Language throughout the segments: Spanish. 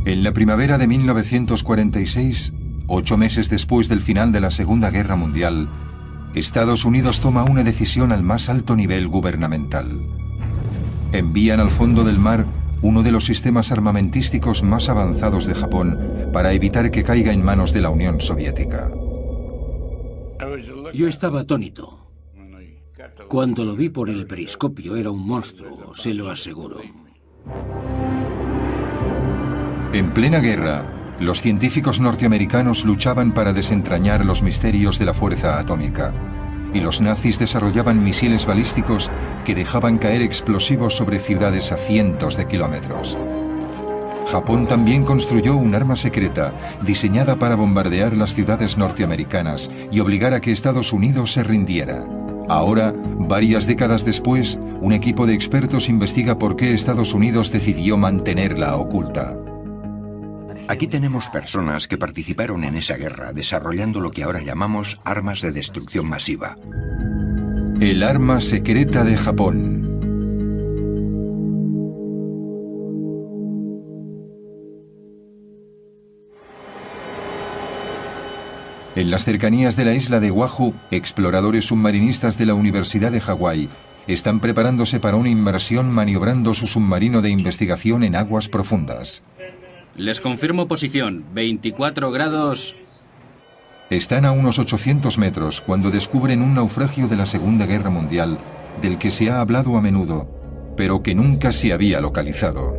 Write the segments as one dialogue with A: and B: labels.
A: En la primavera de 1946, 8 meses después del final de la Segunda Guerra Mundial, Estados Unidos toma una decisión al más alto nivel gubernamental. Envían al fondo del mar uno de los sistemas armamentísticos más avanzados de Japón para evitar que caiga en manos de la Unión Soviética.
B: Yo estaba atónito. Cuando lo vi por el periscopio era un monstruo, se lo aseguro.
A: En plena guerra, los científicos norteamericanos luchaban para desentrañar los misterios de la fuerza atómica, y los nazis desarrollaban misiles balísticos que dejaban caer explosivos sobre ciudades a cientos de kilómetros. Japón también construyó un arma secreta diseñada para bombardear las ciudades norteamericanas y obligar a que Estados Unidos se rindiera. Ahora, varias décadas después, un equipo de expertos investiga por qué Estados Unidos decidió mantenerla oculta.
C: Aquí tenemos personas que participaron en esa guerra desarrollando lo que ahora llamamos armas de destrucción masiva.
A: El arma secreta de Japón. En las cercanías de la isla de Oahu, exploradores submarinistas de la Universidad de Hawái están preparándose para una inmersión maniobrando su submarino de investigación en aguas profundas.
D: Les confirmo posición, 24 grados...
A: Están a unos 800 metros cuando descubren un naufragio de la Segunda Guerra Mundial del que se ha hablado a menudo, pero que nunca se había localizado.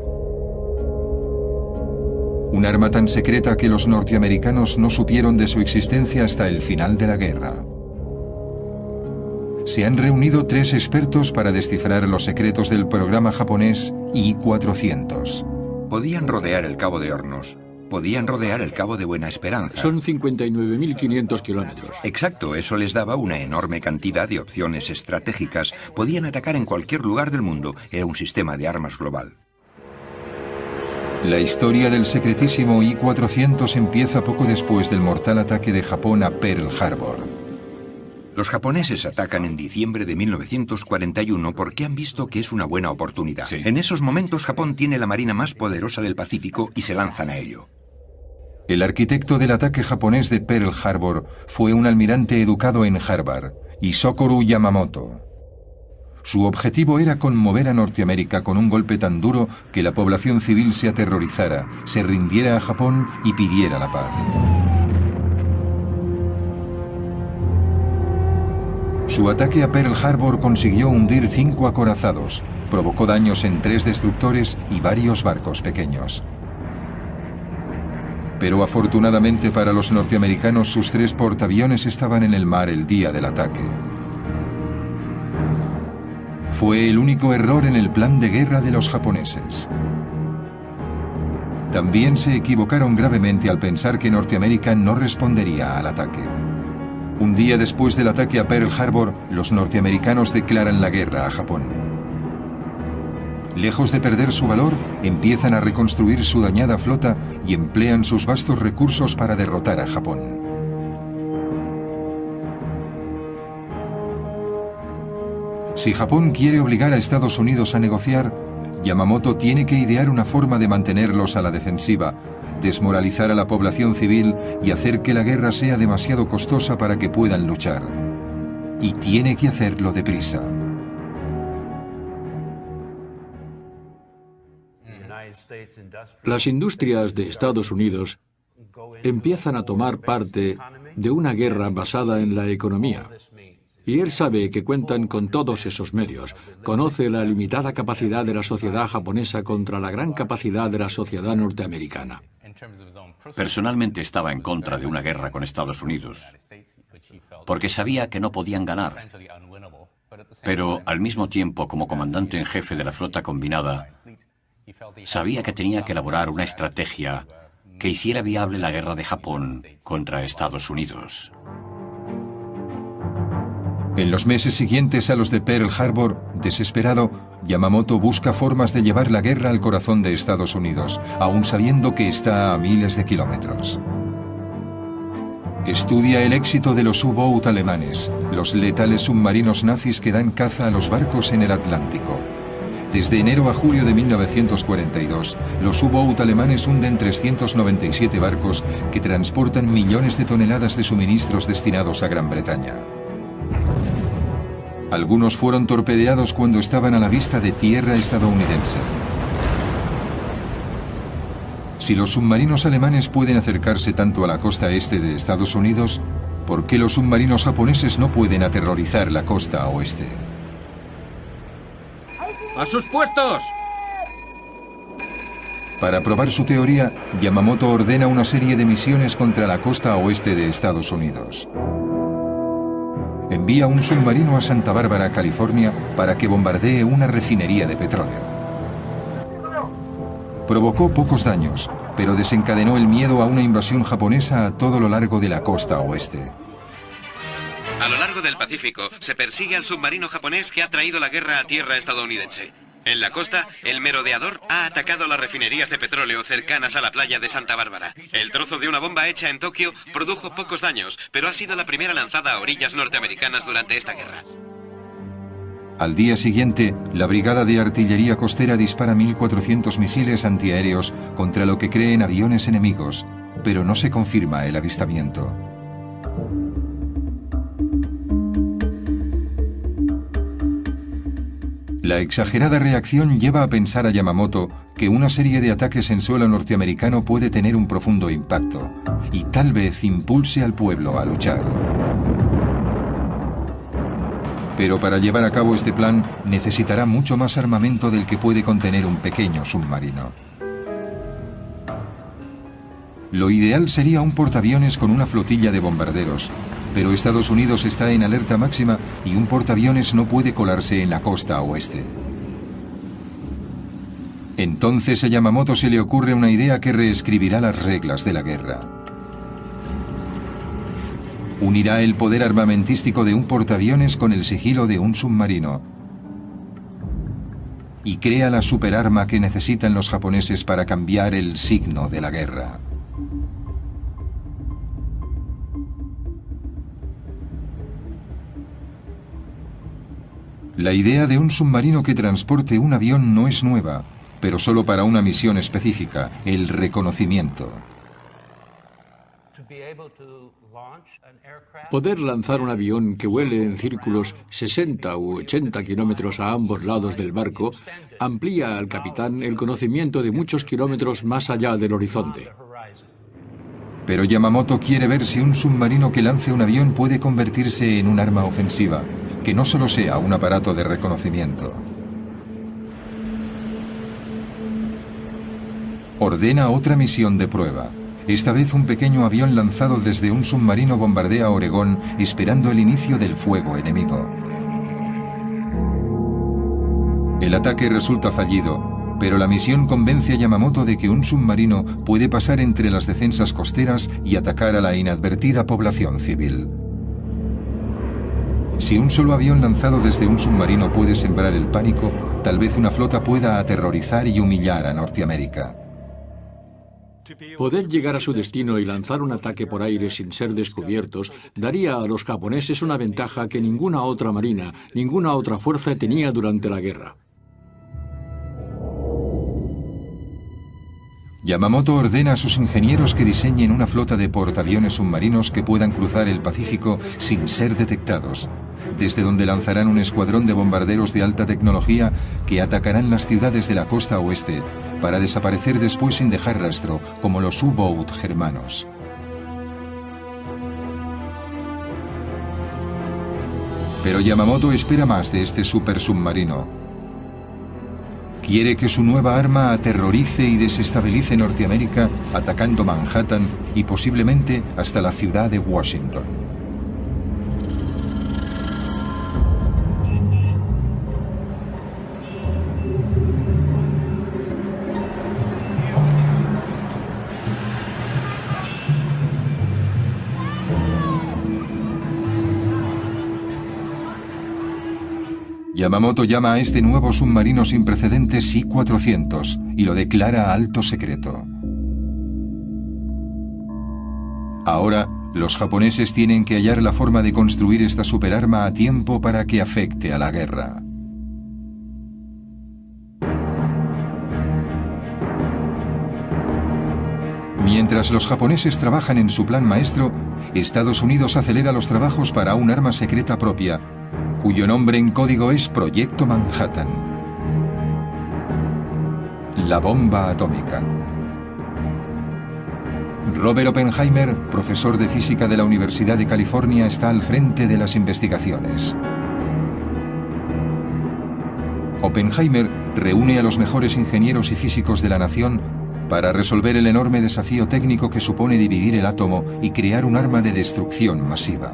A: Un arma tan secreta que los norteamericanos no supieron de su existencia hasta el final de la guerra. Se han reunido 3 expertos para descifrar los secretos del programa japonés I-400.
C: Podían rodear el Cabo de Hornos. Podían rodear el Cabo de Buena Esperanza.
B: Son 59.500 kilómetros.
C: Exacto, eso les daba una enorme cantidad de opciones estratégicas. Podían atacar en cualquier lugar del mundo. Era un sistema de armas global.
A: La historia del secretísimo I-400 empieza poco después del mortal ataque de Japón a Pearl Harbor.
C: Los japoneses atacan en diciembre de 1941 porque han visto que es una buena oportunidad. Sí. En esos momentos Japón tiene la marina más poderosa del Pacífico y se lanzan a ello.
A: El arquitecto del ataque japonés de Pearl Harbor fue un almirante educado en Harvard, Isokoro Yamamoto. Su objetivo era conmover a Norteamérica con un golpe tan duro que la población civil se aterrorizara, se rindiera a Japón y pidiera la paz. Su ataque a Pearl Harbor consiguió hundir 5 acorazados, provocó daños en 3 destructores y varios barcos pequeños. Pero afortunadamente para los norteamericanos sus 3 portaaviones estaban en el mar el día del ataque. Fue el único error en el plan de guerra de los japoneses. También se equivocaron gravemente al pensar que Norteamérica no respondería al ataque. Un día después del ataque a Pearl Harbor, los norteamericanos declaran la guerra a Japón. Lejos de perder su valor, empiezan a reconstruir su dañada flota y emplean sus vastos recursos para derrotar a Japón. Si Japón quiere obligar a Estados Unidos a negociar, Yamamoto tiene que idear una forma de mantenerlos a la defensiva, desmoralizar a la población civil y hacer que la guerra sea demasiado costosa para que puedan luchar. Y tiene que hacerlo deprisa.
B: Las industrias de Estados Unidos empiezan a tomar parte de una guerra basada en la economía. Y él sabe que cuentan con todos esos medios. Conoce la limitada capacidad de la sociedad japonesa contra la gran capacidad de la sociedad norteamericana.
E: Personalmente estaba en contra de una guerra con Estados Unidos, porque sabía que no podían ganar. Pero al mismo tiempo, como comandante en jefe de la flota combinada, sabía que tenía que elaborar una estrategia que hiciera viable la guerra de Japón contra Estados Unidos.
A: En los meses siguientes a los de Pearl Harbor, desesperado, Yamamoto busca formas de llevar la guerra al corazón de Estados Unidos, aun sabiendo que está a miles de kilómetros. Estudia el éxito de los U-boat alemanes, los letales submarinos nazis que dan caza a los barcos en el Atlántico. Desde enero a julio de 1942, los U-Boat alemanes hunden 397 barcos que transportan millones de toneladas de suministros destinados a Gran Bretaña. Algunos fueron torpedeados cuando estaban a la vista de tierra estadounidense. Si los submarinos alemanes pueden acercarse tanto a la costa este de Estados Unidos, ¿por qué los submarinos japoneses no pueden aterrorizar la costa oeste?
D: ¡A sus puestos!
A: Para probar su teoría, Yamamoto ordena una serie de misiones contra la costa oeste de Estados Unidos. Envía un submarino a Santa Bárbara, California, para que bombardee una refinería de petróleo. Provocó pocos daños, pero desencadenó el miedo a una invasión japonesa a todo lo largo de la costa oeste.
F: A lo largo del Pacífico se persigue al submarino japonés que ha traído la guerra a tierra estadounidense. En la costa, el merodeador ha atacado las refinerías de petróleo cercanas a la playa de Santa Bárbara. El trozo de una bomba hecha en Tokio produjo pocos daños, pero ha sido la primera lanzada a orillas norteamericanas durante esta guerra.
A: Al día siguiente, la Brigada de Artillería Costera dispara 1.400 misiles antiaéreos contra lo que creen aviones enemigos, pero no se confirma el avistamiento. La exagerada reacción lleva a pensar a Yamamoto que una serie de ataques en suelo norteamericano puede tener un profundo impacto y tal vez impulse al pueblo a luchar. Pero para llevar a cabo este plan necesitará mucho más armamento del que puede contener un pequeño submarino. Lo ideal sería un portaaviones con una flotilla de bombarderos, pero Estados Unidos está en alerta máxima y un portaaviones no puede colarse en la costa oeste. Entonces a Yamamoto se le ocurre una idea que reescribirá las reglas de la guerra. Unirá el poder armamentístico de un portaaviones con el sigilo de un submarino y crea la superarma que necesitan los japoneses para cambiar el signo de la guerra. La idea de un submarino que transporte un avión no es nueva, pero solo para una misión específica, el reconocimiento.
B: Poder lanzar un avión que vuele en círculos 60 u 80 kilómetros a ambos lados del barco amplía al capitán el conocimiento de muchos kilómetros más allá del horizonte.
A: Pero Yamamoto quiere ver si un submarino que lance un avión puede convertirse en un arma ofensiva, que no solo sea un aparato de reconocimiento. Ordena otra misión de prueba. Esta vez un pequeño avión lanzado desde un submarino bombardea Oregón esperando el inicio del fuego enemigo. El ataque resulta fallido, pero la misión convence a Yamamoto de que un submarino puede pasar entre las defensas costeras y atacar a la inadvertida población civil. Si un solo avión lanzado desde un submarino puede sembrar el pánico, tal vez una flota pueda aterrorizar y humillar a Norteamérica.
B: Poder llegar a su destino y lanzar un ataque por aire sin ser descubiertos daría a los japoneses una ventaja que ninguna otra marina, ninguna otra fuerza tenía durante la guerra.
A: Yamamoto ordena a sus ingenieros que diseñen una flota de portaaviones submarinos que puedan cruzar el Pacífico sin ser detectados, desde donde lanzarán un escuadrón de bombarderos de alta tecnología que atacarán las ciudades de la costa oeste para desaparecer después sin dejar rastro, como los U-Boat germanos. Pero Yamamoto espera más de este supersubmarino. Quiere que su nueva arma aterrorice y desestabilice Norteamérica, atacando Manhattan y posiblemente hasta la ciudad de Washington. Yamamoto llama a este nuevo submarino sin precedentes I-400 y lo declara alto secreto. Ahora, los japoneses tienen que hallar la forma de construir esta superarma a tiempo para que afecte a la guerra. Mientras los japoneses trabajan en su plan maestro, Estados Unidos acelera los trabajos para un arma secreta propia, cuyo nombre en código es Proyecto Manhattan. La bomba atómica. Robert Oppenheimer, profesor de física de la Universidad de California, está al frente de las investigaciones. Oppenheimer reúne a los mejores ingenieros y físicos de la nación para resolver el enorme desafío técnico que supone dividir el átomo y crear un arma de destrucción masiva.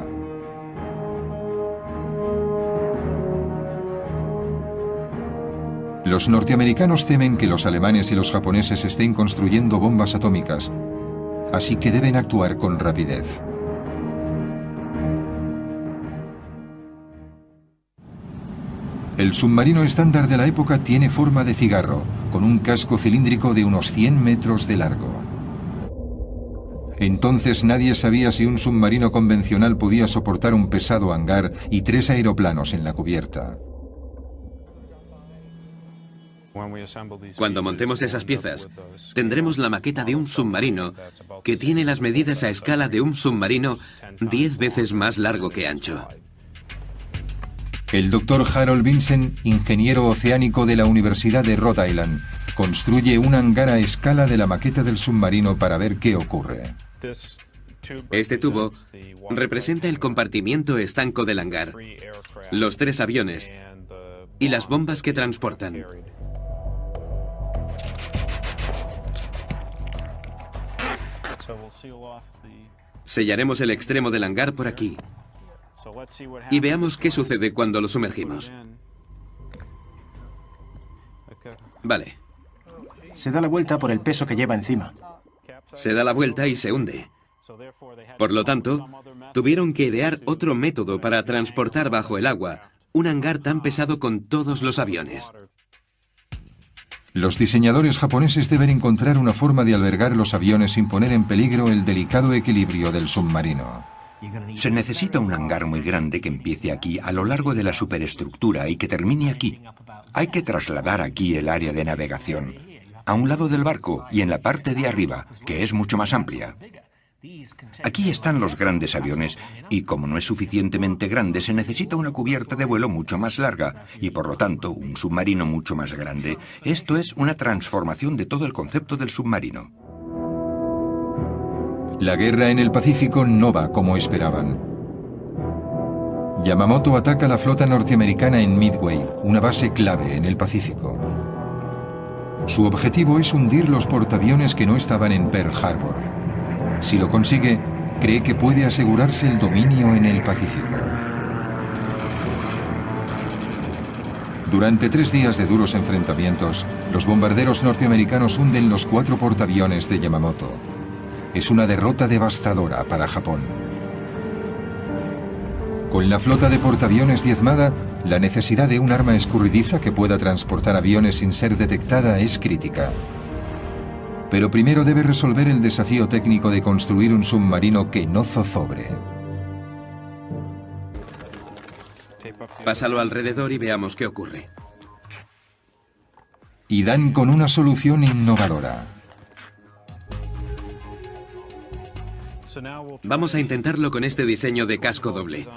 A: Los norteamericanos temen que los alemanes y los japoneses estén construyendo bombas atómicas, así que deben actuar con rapidez. El submarino estándar de la época tiene forma de cigarro, con un casco cilíndrico de unos 100 metros de largo. Entonces nadie sabía si un submarino convencional podía soportar un pesado hangar y 3 aeroplanos en la cubierta.
F: Cuando montemos esas piezas, tendremos la maqueta de un submarino que tiene las medidas a escala de un submarino 10 veces más largo que ancho.
A: El doctor Harold Vincent, ingeniero oceánico de la Universidad de Rhode Island, construye un hangar a escala de la maqueta del submarino para ver qué ocurre.
F: Este tubo representa el compartimiento estanco del hangar, los 3 aviones y las bombas que transportan. Sellaremos el extremo del hangar por aquí y veamos qué sucede cuando lo sumergimos. Vale.
G: Se da la vuelta por el peso que lleva encima.
F: Se da la vuelta y se hunde. Por lo tanto, tuvieron que idear otro método para transportar bajo el agua un hangar tan pesado con todos los aviones.
A: Los diseñadores japoneses deben encontrar una forma de albergar los aviones sin poner en peligro el delicado equilibrio del submarino.
C: Se necesita un hangar muy grande que empiece aquí a lo largo de la superestructura y que termine aquí. Hay que trasladar aquí el área de navegación, a un lado del barco y en la parte de arriba, que es mucho más amplia. Aquí están los grandes aviones y como no es suficientemente grande se necesita una cubierta de vuelo mucho más larga y por lo tanto un submarino mucho más grande. Esto es una transformación de todo el concepto del submarino.
A: La guerra en el Pacífico no va como esperaban. Yamamoto ataca la flota norteamericana en Midway, una base clave en el Pacífico. Su objetivo es hundir los portaaviones que no estaban en Pearl Harbor. Si lo consigue, cree que puede asegurarse el dominio en el Pacífico. Durante 3 días de duros enfrentamientos, los bombarderos norteamericanos hunden los 4 portaaviones de Yamamoto. Es una derrota devastadora para Japón. Con la flota de portaaviones diezmada, la necesidad de un arma escurridiza que pueda transportar aviones sin ser detectada es crítica. Pero primero debe resolver el desafío técnico de construir un submarino que no zozobre.
F: Pásalo alrededor y veamos qué ocurre.
A: Y dan con una solución innovadora.
F: Vamos a intentarlo con este diseño de casco doble.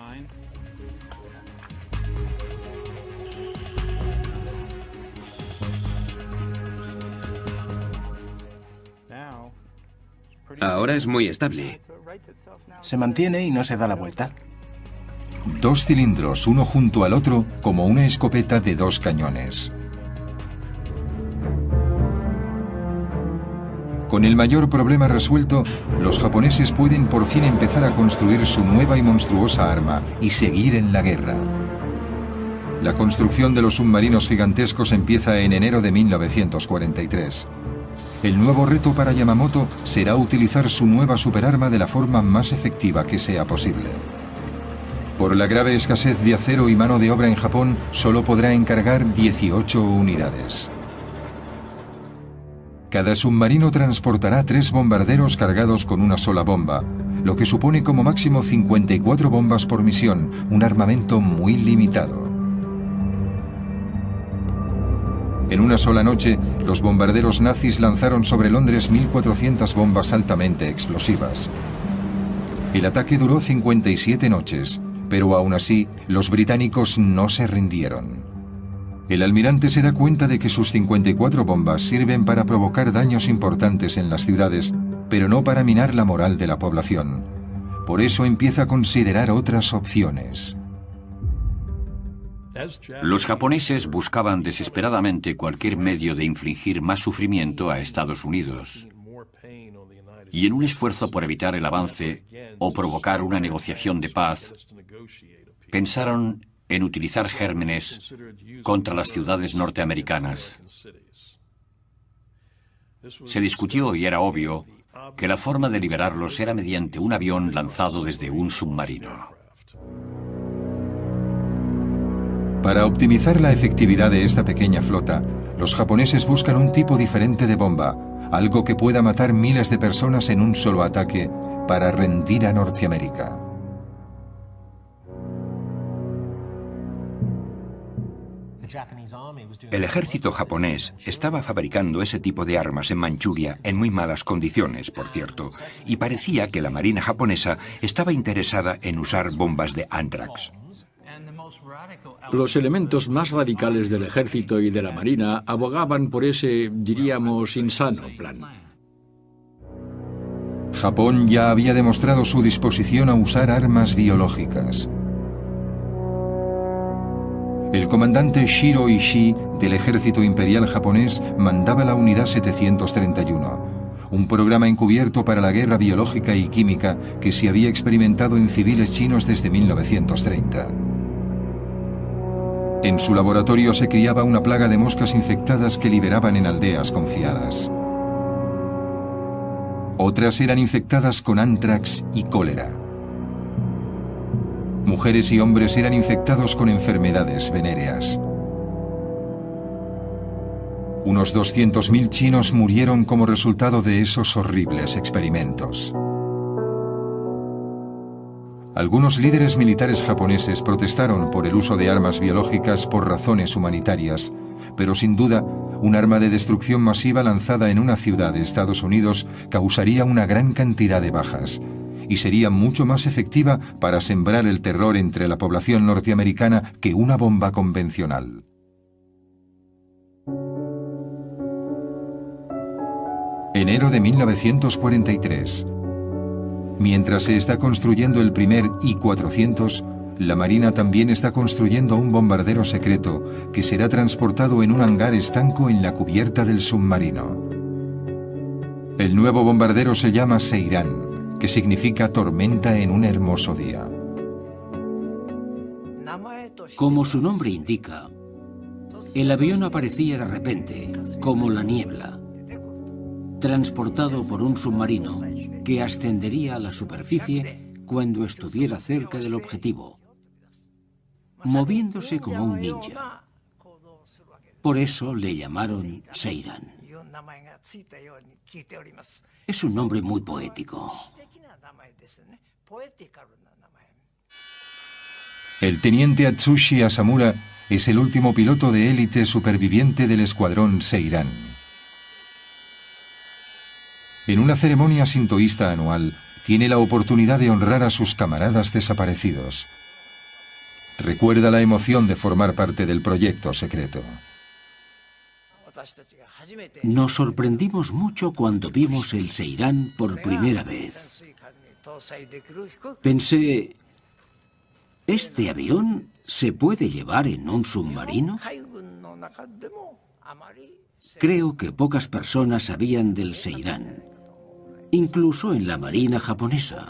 F: Ahora es muy estable.
G: Se mantiene y no se da la vuelta.
A: 2 cilindros, uno junto al otro, como una escopeta de 2 cañones. Con el mayor problema resuelto, los japoneses pueden por fin empezar a construir su nueva y monstruosa arma y seguir en la guerra. La construcción de los submarinos gigantescos empieza en enero de 1943. El nuevo reto para Yamamoto será utilizar su nueva superarma de la forma más efectiva que sea posible. Por la grave escasez de acero y mano de obra en Japón, solo podrá encargar 18 unidades. Cada submarino transportará 3 bombarderos cargados con una sola bomba, lo que supone como máximo 54 bombas por misión, un armamento muy limitado. En una sola noche, los bombarderos nazis lanzaron sobre Londres 1.400 bombas altamente explosivas. El ataque duró 57 noches, pero aún así, los británicos no se rindieron. El almirante se da cuenta de que sus 54 bombas sirven para provocar daños importantes en las ciudades, pero no para minar la moral de la población. Por eso empieza a considerar otras opciones.
E: Los japoneses buscaban desesperadamente cualquier medio de infligir más sufrimiento a Estados Unidos. Y en un esfuerzo por evitar el avance o provocar una negociación de paz, pensaron en utilizar gérmenes contra las ciudades norteamericanas. Se discutió y era obvio que la forma de liberarlos era mediante un avión lanzado desde un submarino.
A: Para optimizar la efectividad de esta pequeña flota, los japoneses buscan un tipo diferente de bomba, algo que pueda matar miles de personas en un solo ataque para rendir a Norteamérica.
C: El ejército japonés estaba fabricando ese tipo de armas en Manchuria en muy malas condiciones, por cierto, y parecía que la marina japonesa estaba interesada en usar bombas de Anthrax.
B: Los elementos más radicales del ejército y de la marina abogaban por ese, diríamos, insano plan.
A: Japón ya había demostrado su disposición a usar armas biológicas. El comandante Shiro Ishii del ejército imperial japonés mandaba la unidad 731, un programa encubierto para la guerra biológica y química que se había experimentado en civiles chinos desde 1930. En su laboratorio se criaba una plaga de moscas infectadas que liberaban en aldeas confiadas. Otras eran infectadas con anthrax y cólera. Mujeres y hombres eran infectados con enfermedades venéreas. Unos 200.000 chinos murieron como resultado de esos horribles experimentos. Algunos líderes militares japoneses protestaron por el uso de armas biológicas por razones humanitarias, pero sin duda, un arma de destrucción masiva lanzada en una ciudad de Estados Unidos causaría una gran cantidad de bajas y sería mucho más efectiva para sembrar el terror entre la población norteamericana que una bomba convencional. Enero de 1943. Mientras se está construyendo el primer I-400, la Marina también está construyendo un bombardero secreto que será transportado en un hangar estanco en la cubierta del submarino. El nuevo bombardero se llama Seiran, que significa tormenta en un hermoso día.
H: Como su nombre indica, el avión aparecía de repente, como la niebla, transportado por un submarino que ascendería a la superficie cuando estuviera cerca del objetivo, moviéndose como un ninja. Por eso le llamaron Seiran. Es un nombre muy poético.
A: El teniente Atsushi Asamura es el último piloto de élite superviviente del escuadrón Seiran. En una ceremonia sintoísta anual, tiene la oportunidad de honrar a sus camaradas desaparecidos. Recuerda la emoción de formar parte del proyecto secreto.
H: Nos sorprendimos mucho cuando vimos el Seiran por primera vez. Pensé, ¿este avión se puede llevar en un submarino? Creo que pocas personas sabían del Seiran, incluso en la Marina japonesa.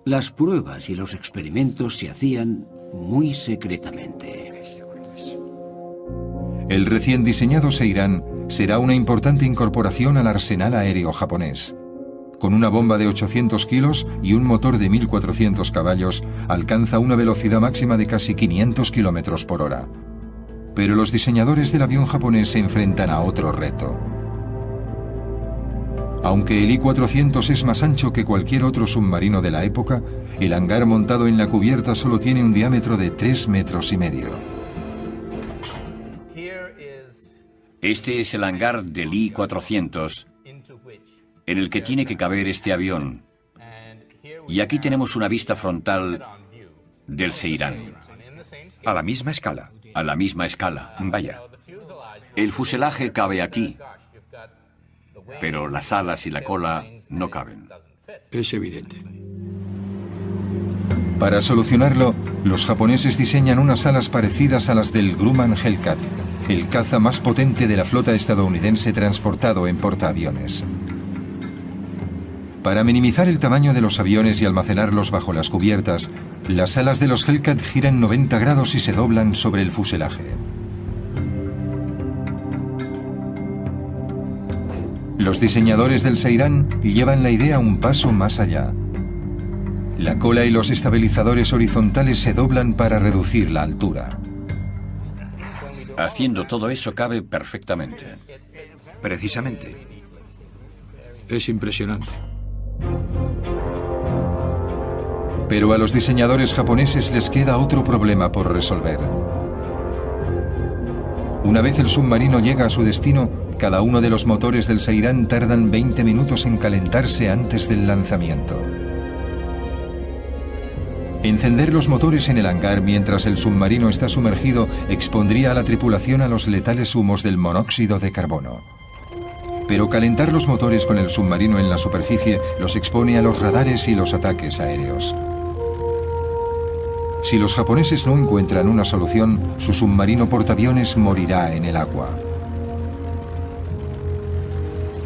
H: Las pruebas y los experimentos se hacían muy secretamente.
A: El recién diseñado Seiran será una importante incorporación al arsenal aéreo japonés. Con una bomba de 800 kilos y un motor de 1.400 caballos, alcanza una velocidad máxima de casi 500 kilómetros por hora. Pero los diseñadores del avión japonés se enfrentan a otro reto. Aunque el I-400 es más ancho que cualquier otro submarino de la época, el hangar montado en la cubierta solo tiene un diámetro de 3,5 metros.
E: Este es el hangar del I-400, en el que tiene que caber este avión. Y aquí tenemos una vista frontal del Seirán.
C: A la misma escala.
E: A la misma escala.
C: Vaya.
E: El fuselaje cabe aquí, pero las alas y la cola no caben.
B: Es evidente.
A: Para solucionarlo, los japoneses diseñan unas alas parecidas a las del Grumman Hellcat, el caza más potente de la flota estadounidense transportado en portaaviones. Para minimizar el tamaño de los aviones y almacenarlos bajo las cubiertas, las alas de los Hellcat giran 90 grados y se doblan sobre el fuselaje. Los diseñadores del Seirán llevan la idea un paso más allá. La cola y los estabilizadores horizontales se doblan para reducir la altura.
E: Haciendo todo eso cabe perfectamente.
C: Precisamente.
B: Es impresionante.
A: Pero a los diseñadores japoneses les queda otro problema por resolver. Una vez el submarino llega a su destino, cada uno de los motores del Seirán tardan 20 minutos en calentarse antes del lanzamiento. Encender los motores en el hangar mientras el submarino está sumergido expondría a la tripulación a los letales humos del monóxido de carbono. Pero calentar los motores con el submarino en la superficie los expone a los radares y los ataques aéreos. Si los japoneses no encuentran una solución, su submarino portaaviones morirá en el agua.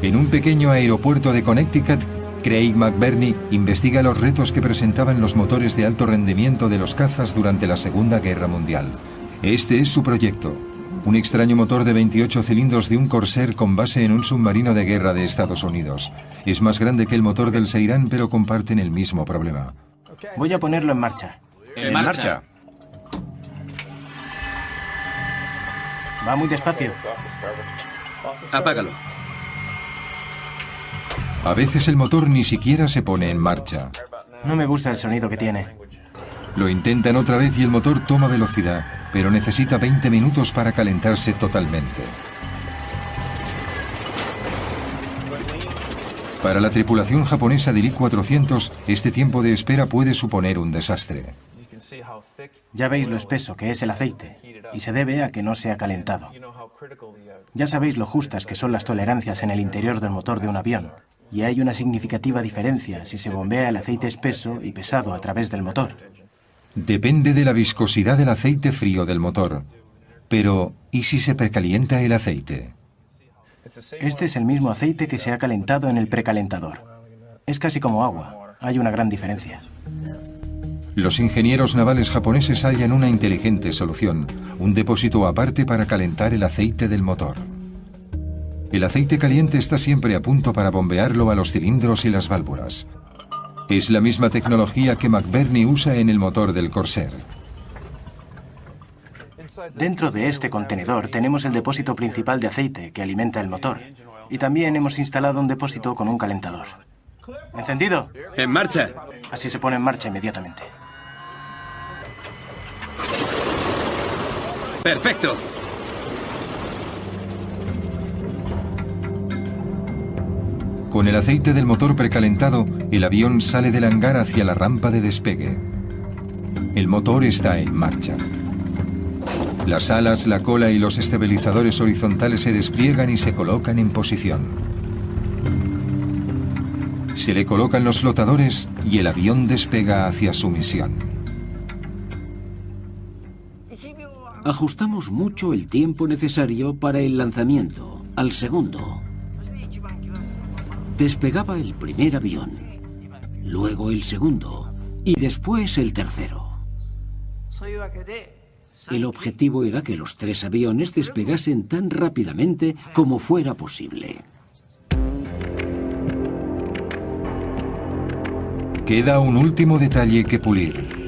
A: En un pequeño aeropuerto de Connecticut, Craig McBurney investiga los retos que presentaban los motores de alto rendimiento de los cazas durante la Segunda Guerra Mundial. Este es su proyecto, un extraño motor de 28 cilindros de un Corsair con base en un submarino de guerra de Estados Unidos. Es más grande que el motor del Seirán, pero comparten el mismo problema.
G: Voy a ponerlo en marcha.
C: En marcha.
G: Va muy despacio.
F: Apágalo.
A: A veces el motor ni siquiera se pone en marcha.
G: No me gusta el sonido que tiene.
A: Lo intentan otra vez y el motor toma velocidad, pero necesita 20 minutos para calentarse totalmente. Para la tripulación japonesa del I-400, este tiempo de espera puede suponer un desastre.
G: Ya veis lo espeso que es el aceite, y se debe a que no se ha calentado. Ya sabéis lo justas que son las tolerancias en el interior del motor de un avión, y hay una significativa diferencia si se bombea el aceite espeso y pesado a través del motor.
A: Depende de la viscosidad del aceite frío del motor. Pero, ¿y si se precalienta el aceite?
G: Este es el mismo aceite que se ha calentado en el precalentador. Es casi como agua. Hay una gran diferencia.
A: Los ingenieros navales japoneses hallan una inteligente solución, un depósito aparte para calentar el aceite del motor. El aceite caliente está siempre a punto para bombearlo a los cilindros y las válvulas. Es la misma tecnología que McBurney usa en el motor del Corsair.
G: Dentro de este contenedor tenemos el depósito principal de aceite que alimenta el motor. Y también hemos instalado un depósito con un calentador. ¿Encendido?
F: ¡En marcha!
G: Así se pone en marcha inmediatamente.
F: ¡Perfecto!
A: Con el aceite del motor precalentado, el avión sale del hangar hacia la rampa de despegue. El motor está en marcha. Las alas, la cola y los estabilizadores horizontales se despliegan y se colocan en posición. Se le colocan los flotadores y el avión despega hacia su misión.
H: Ajustamos mucho el tiempo necesario para el lanzamiento, al segundo. Despegaba el primer avión, luego el segundo y después el tercero. El objetivo era que los tres aviones despegasen tan rápidamente como fuera posible.
A: Queda un último detalle que pulir.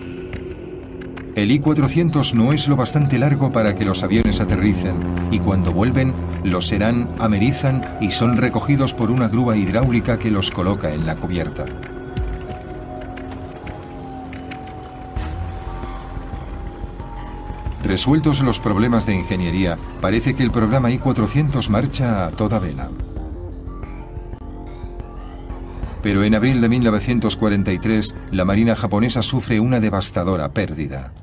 A: El I-400 no es lo bastante largo para que los aviones aterricen, y cuando vuelven, los serán, amerizan y son recogidos por una grúa hidráulica que los coloca en la cubierta. Resueltos los problemas de ingeniería, parece que el programa I-400 marcha a toda vela. Pero en abril de 1943, la Marina japonesa sufre una devastadora pérdida.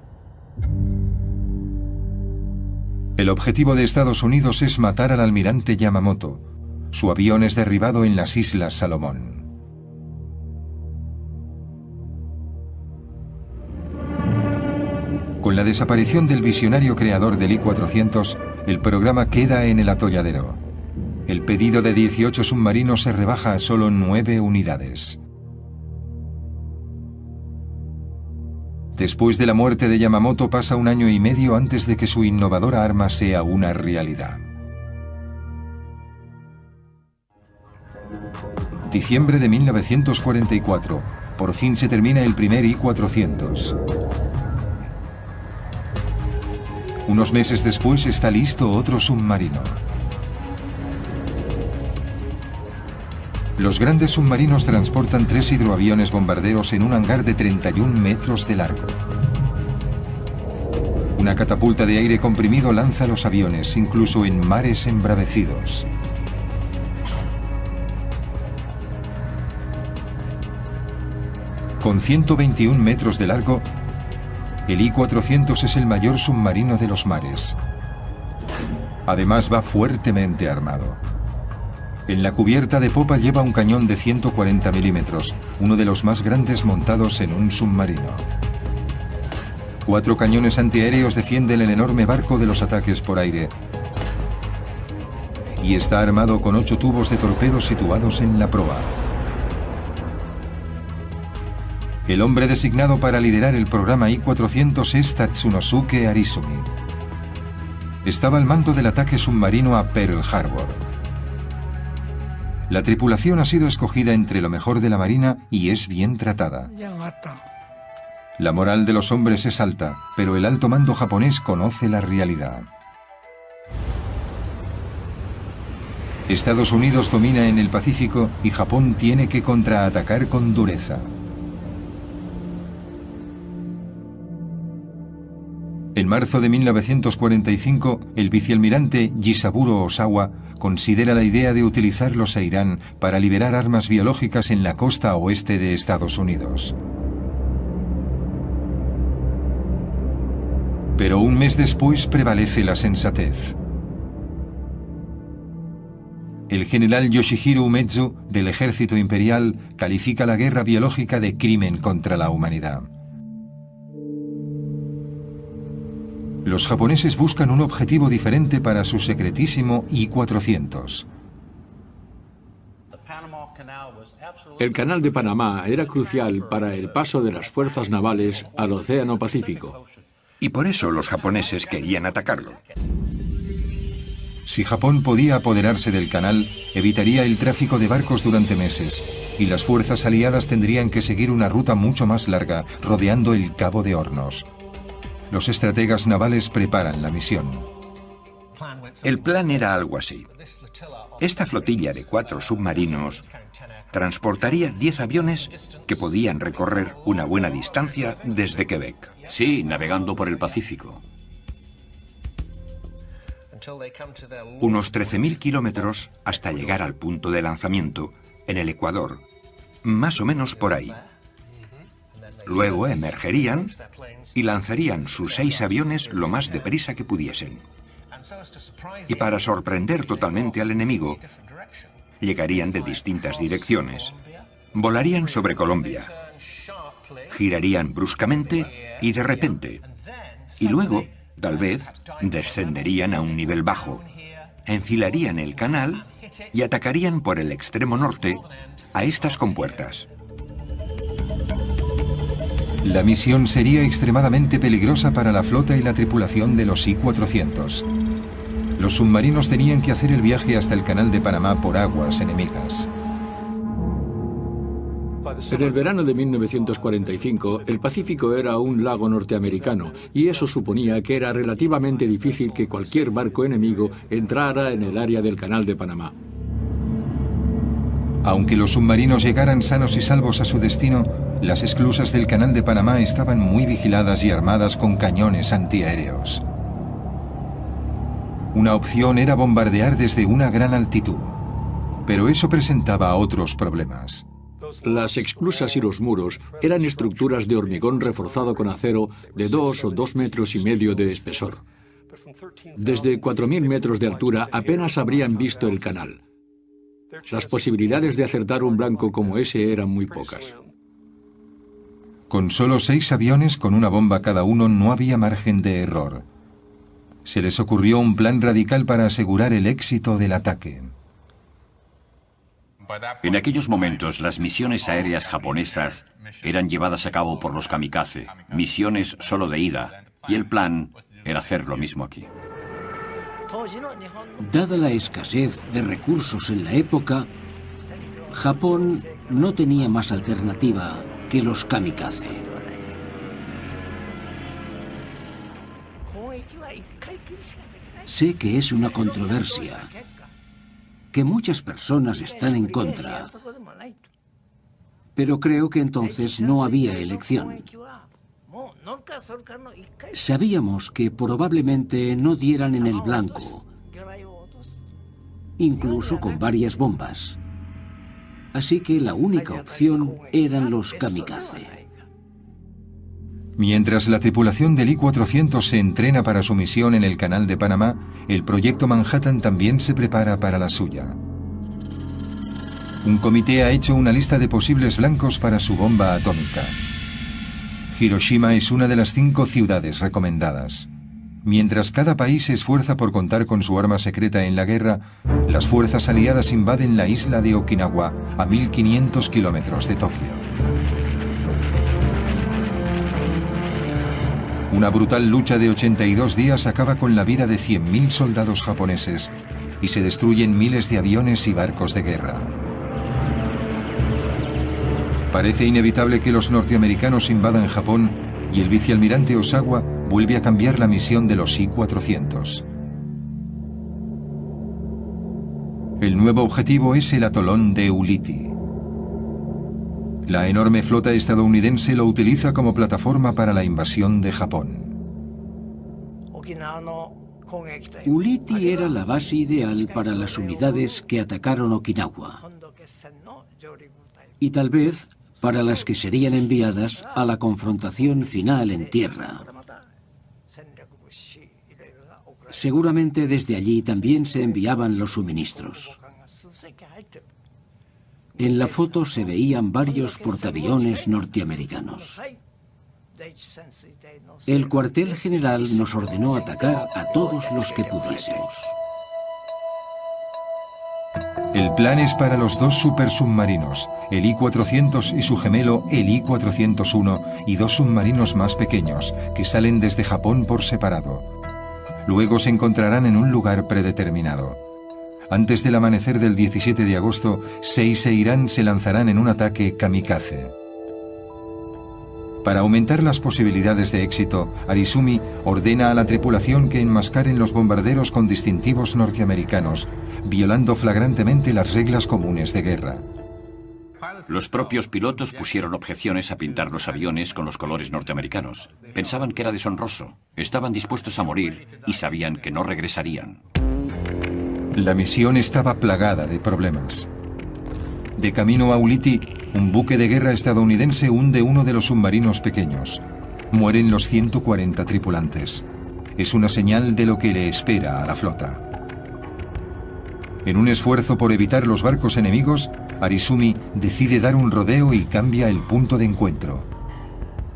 A: El objetivo de Estados Unidos es matar al almirante Yamamoto. Su avión es derribado en las Islas Salomón. Con la desaparición del visionario creador del I-400, el programa queda en el atolladero. El pedido de 18 submarinos se rebaja a solo 9 unidades. Después de la muerte de Yamamoto pasa un año y medio antes de que su innovadora arma sea una realidad. Diciembre de 1944. Por fin se termina el primer I-400. Unos meses después está listo otro submarino. Los grandes submarinos transportan 3 hidroaviones bombarderos en un hangar de 31 metros de largo. Una catapulta de aire comprimido lanza los aviones, incluso en mares embravecidos. Con 121 metros de largo, el I-400 es el mayor submarino de los mares. Además, va fuertemente armado. En la cubierta de popa lleva un cañón de 140 milímetros, uno de los más grandes montados en un submarino. 4 cañones antiaéreos defienden el enorme barco de los ataques por aire. Y está armado con 8 tubos de torpedos situados en la proa. El hombre designado para liderar el programa I-400 es Tatsunosuke Arizumi. Estaba al mando del ataque submarino a Pearl Harbor. La tripulación ha sido escogida entre lo mejor de la Marina y es bien tratada. La moral de los hombres es alta, pero el alto mando japonés conoce la realidad. Estados Unidos domina en el Pacífico y Japón tiene que contraatacar con dureza. En marzo de 1945, el vicealmirante Jisaburo Osawa considera la idea de utilizarlos a Irán para liberar armas biológicas en la costa oeste de Estados Unidos. Pero un mes después prevalece la sensatez. El general Yoshihiro Umezu, del ejército imperial, califica la guerra biológica de crimen contra la humanidad. Los japoneses buscan un objetivo diferente para su secretísimo I-400.
B: El Canal de Panamá era crucial para el paso de las fuerzas navales al Océano Pacífico.
C: Y por eso los japoneses querían atacarlo.
A: Si Japón podía apoderarse del canal, evitaría el tráfico de barcos durante meses, y las fuerzas aliadas tendrían que seguir una ruta mucho más larga, rodeando el Cabo de Hornos. Los estrategas navales preparan la misión.
C: El plan era algo así. Esta flotilla de 4 submarinos transportaría 10 aviones que podían recorrer una buena distancia desde Quebec.
E: Sí, navegando por el Pacífico.
C: Unos 13.000 kilómetros hasta llegar al punto de lanzamiento, en el Ecuador, más o menos por ahí. Luego emergerían y lanzarían sus 6 aviones lo más deprisa que pudiesen. Y para sorprender totalmente al enemigo, llegarían de distintas direcciones. Volarían sobre Colombia, girarían bruscamente y de repente, y luego, tal vez, descenderían a un nivel bajo, enfilarían el canal y atacarían por el extremo norte a estas compuertas.
A: La misión sería extremadamente peligrosa para la flota y la tripulación de los I-400. Los submarinos tenían que hacer el viaje hasta el Canal de Panamá por aguas enemigas.
B: En el verano de 1945, el Pacífico era un lago norteamericano y eso suponía que era relativamente difícil que cualquier barco enemigo entrara en el área del Canal de Panamá.
A: Aunque los submarinos llegaran sanos y salvos a su destino, las esclusas del Canal de Panamá estaban muy vigiladas y armadas con cañones antiaéreos. Una opción era bombardear desde una gran altitud, pero eso presentaba otros problemas.
B: Las esclusas y los muros eran estructuras de hormigón reforzado con acero de 2 o 2,5 metros de espesor. Desde 4.000 metros de altura apenas habrían visto el canal. Las posibilidades de acertar un blanco como ese eran muy pocas.
A: Con solo 6 aviones con una bomba cada uno no había margen de error. Se les ocurrió un plan radical para asegurar el éxito del ataque.
E: En aquellos momentos, las misiones aéreas japonesas eran llevadas a cabo por los kamikaze, misiones solo de ida, y el plan era hacer lo mismo aquí.
H: Dada la escasez de recursos en la época, Japón no tenía más alternativa que los kamikaze. Sé que es una controversia, que muchas personas están en contra, pero creo que entonces no había elección. Sabíamos que probablemente no dieran en el blanco, incluso con varias bombas. Así que la única opción eran los kamikaze.
A: Mientras la tripulación del I-400 se entrena para su misión en el Canal de Panamá, el proyecto Manhattan también se prepara para la suya. Un comité ha hecho una lista de posibles blancos para su bomba atómica. Hiroshima es una de las 5 ciudades recomendadas. Mientras cada país se esfuerza por contar con su arma secreta en la guerra, las fuerzas aliadas invaden la isla de Okinawa, a 1.500 kilómetros de Tokio. Una brutal lucha de 82 días acaba con la vida de 100.000 soldados japoneses y se destruyen miles de aviones y barcos de guerra. Parece inevitable que los norteamericanos invadan Japón y el vicealmirante Osawa vuelve a cambiar la misión de los I-400. El nuevo objetivo es el atolón de Ulithi. La enorme flota estadounidense lo utiliza como plataforma para la invasión de Japón.
H: Ulithi era la base ideal para las unidades que atacaron Okinawa y tal vez para las que serían enviadas a la confrontación final en tierra. Seguramente desde allí también se enviaban los suministros. En la foto se veían varios portaaviones norteamericanos. El cuartel general nos ordenó atacar a todos los que pudiésemos.
A: El plan es para los 2 supersubmarinos, el I-400 y su gemelo, el I-401, y 2 submarinos más pequeños, que salen desde Japón por separado. Luego se encontrarán en un lugar predeterminado. Antes del amanecer del 17 de agosto, Seise e Irán se lanzarán en un ataque kamikaze. Para aumentar las posibilidades de éxito, Arizumi ordena a la tripulación que enmascaren los bombarderos con distintivos norteamericanos, violando flagrantemente las reglas comunes de guerra.
E: Los propios pilotos pusieron objeciones a pintar los aviones con los colores norteamericanos. Pensaban que era deshonroso, estaban dispuestos a morir y sabían que no regresarían.
A: La misión estaba plagada de problemas. De camino a Ulithi, un buque de guerra estadounidense hunde uno de los submarinos pequeños. Mueren los 140 tripulantes. Es una señal de lo que le espera a la flota. En un esfuerzo por evitar los barcos enemigos, Arizumi decide dar un rodeo y cambia el punto de encuentro.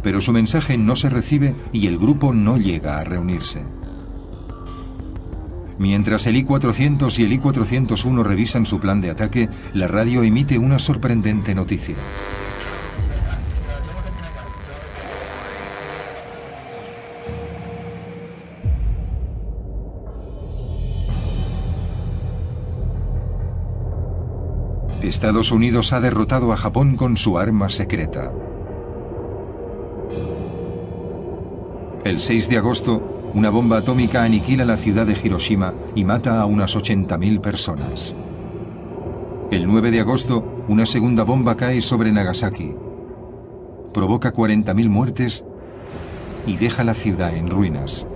A: Pero su mensaje no se recibe y el grupo no llega a reunirse. Mientras el I-400 y el I-401 revisan su plan de ataque, la radio emite una sorprendente noticia. Estados Unidos ha derrotado a Japón con su arma secreta. El 6 de agosto, una bomba atómica aniquila la ciudad de Hiroshima y mata a unas 80.000 personas. El 9 de agosto, una segunda bomba cae sobre Nagasaki. Provoca 40.000 muertes y deja la ciudad en ruinas.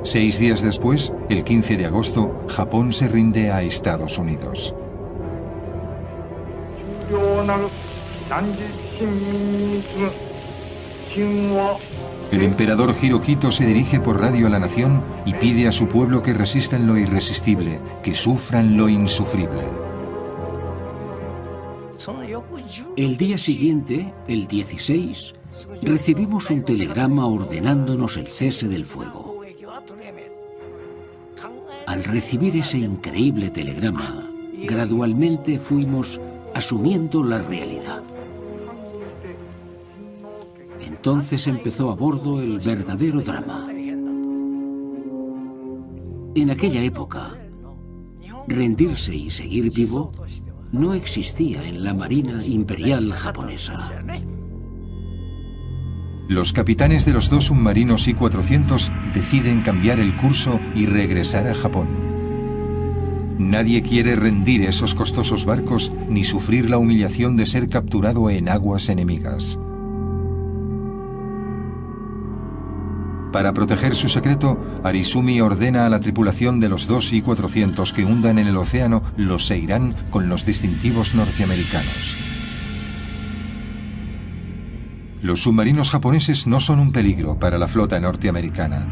A: 6 días después, el 15 de agosto, Japón se rinde a Estados Unidos. El emperador Hirohito se dirige por radio a la nación y pide a su pueblo que resistan lo irresistible, que sufran lo insufrible.
H: El día siguiente, el 16, recibimos un telegrama ordenándonos el cese del fuego. Al recibir ese increíble telegrama, gradualmente fuimos asumiendo la realidad. Entonces empezó a bordo el verdadero drama. En aquella época, rendirse y seguir vivo no existía en la Marina Imperial japonesa.
A: Los capitanes de los 2 submarinos I-400 deciden cambiar el curso y regresar a Japón. Nadie quiere rendir esos costosos barcos ni sufrir la humillación de ser capturado en aguas enemigas. Para proteger su secreto, Arizumi ordena a la tripulación de los 2 I-400 que hundan en el océano los Seiran con los distintivos norteamericanos. Los submarinos japoneses no son un peligro para la flota norteamericana.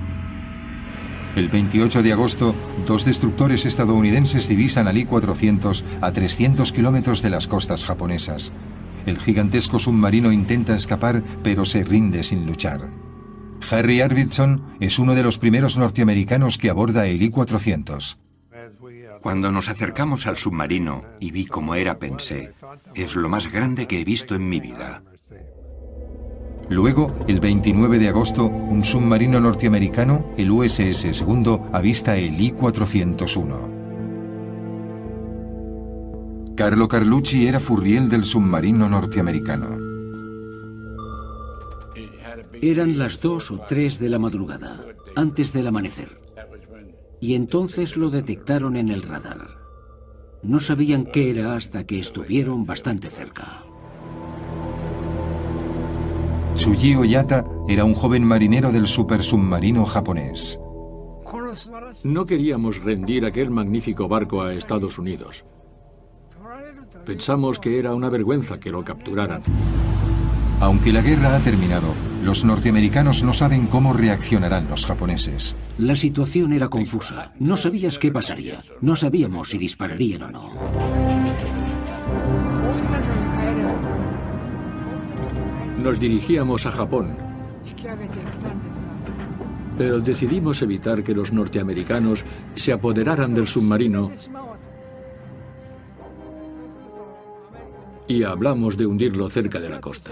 A: El 28 de agosto, 2 destructores estadounidenses divisan al I-400 a 300 kilómetros de las costas japonesas. El gigantesco submarino intenta escapar, pero se rinde sin luchar. Harry Arvidsson es uno de los primeros norteamericanos que aborda el I-400.
C: Cuando nos acercamos al submarino y vi cómo era, pensé, es lo más grande que he visto en mi vida.
A: Luego, el 29 de agosto, un submarino norteamericano, el USS Segundo, avista el I-401. Carlo Carlucci era furriel del submarino norteamericano.
H: Eran las 2 o 3 de la madrugada, antes del amanecer. Y entonces lo detectaron en el radar. No sabían qué era hasta que estuvieron bastante cerca.
A: Tsuji Oyata era un joven marinero del supersubmarino japonés.
B: No queríamos rendir aquel magnífico barco a Estados Unidos. Pensamos que era una vergüenza que lo capturaran.
A: Aunque la guerra ha terminado, los norteamericanos no saben cómo reaccionarán los japoneses.
H: La situación era confusa. No sabías qué pasaría. No sabíamos si dispararían o no.
B: Nos dirigíamos a Japón, pero decidimos evitar que los norteamericanos se apoderaran del submarino y hablamos de hundirlo cerca de la costa.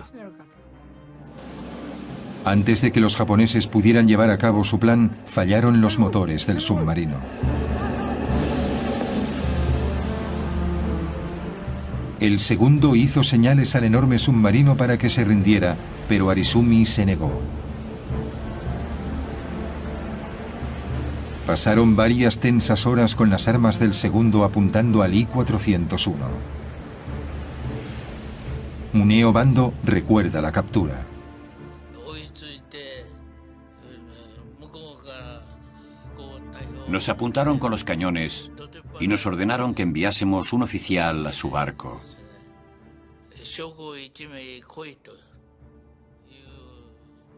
A: Antes de que los japoneses pudieran llevar a cabo su plan, fallaron los motores del submarino. El Segundo hizo señales al enorme submarino para que se rindiera, pero Arizumi se negó. Pasaron varias tensas horas con las armas del Segundo apuntando al I-401. Muneo Bando recuerda la captura.
E: Nos apuntaron con los cañones y nos ordenaron que enviásemos un oficial a su barco.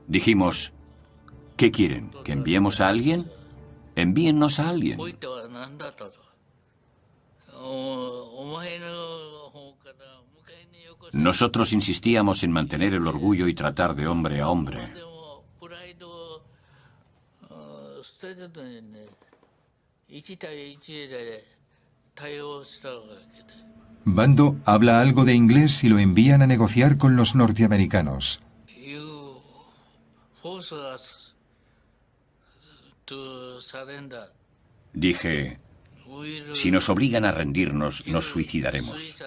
E: Dijimos, ¿qué quieren? ¿Que enviemos a alguien? Envíennos a alguien. Nosotros insistíamos en mantener el orgullo y tratar de hombre a hombre.
A: Bando habla algo de inglés y lo envían a negociar con los norteamericanos.
E: Dije, si nos obligan a rendirnos, nos suicidaremos.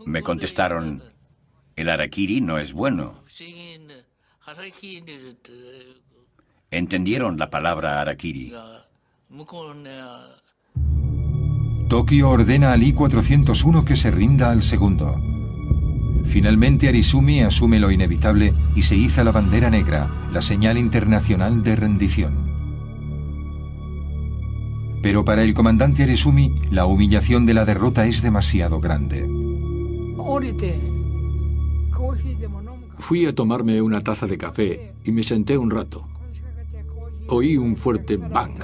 E: Me contestaron, el harakiri no es bueno. Entendieron la palabra harakiri.
A: Tokio ordena al I-401 que se rinda al Segundo. Finalmente Arizumi asume lo inevitable y se iza la bandera negra, la señal internacional de rendición. Pero para el comandante Arizumi, la humillación de la derrota es demasiado grande.
B: Fui a tomarme una taza de café y me senté un rato. Oí un fuerte bang.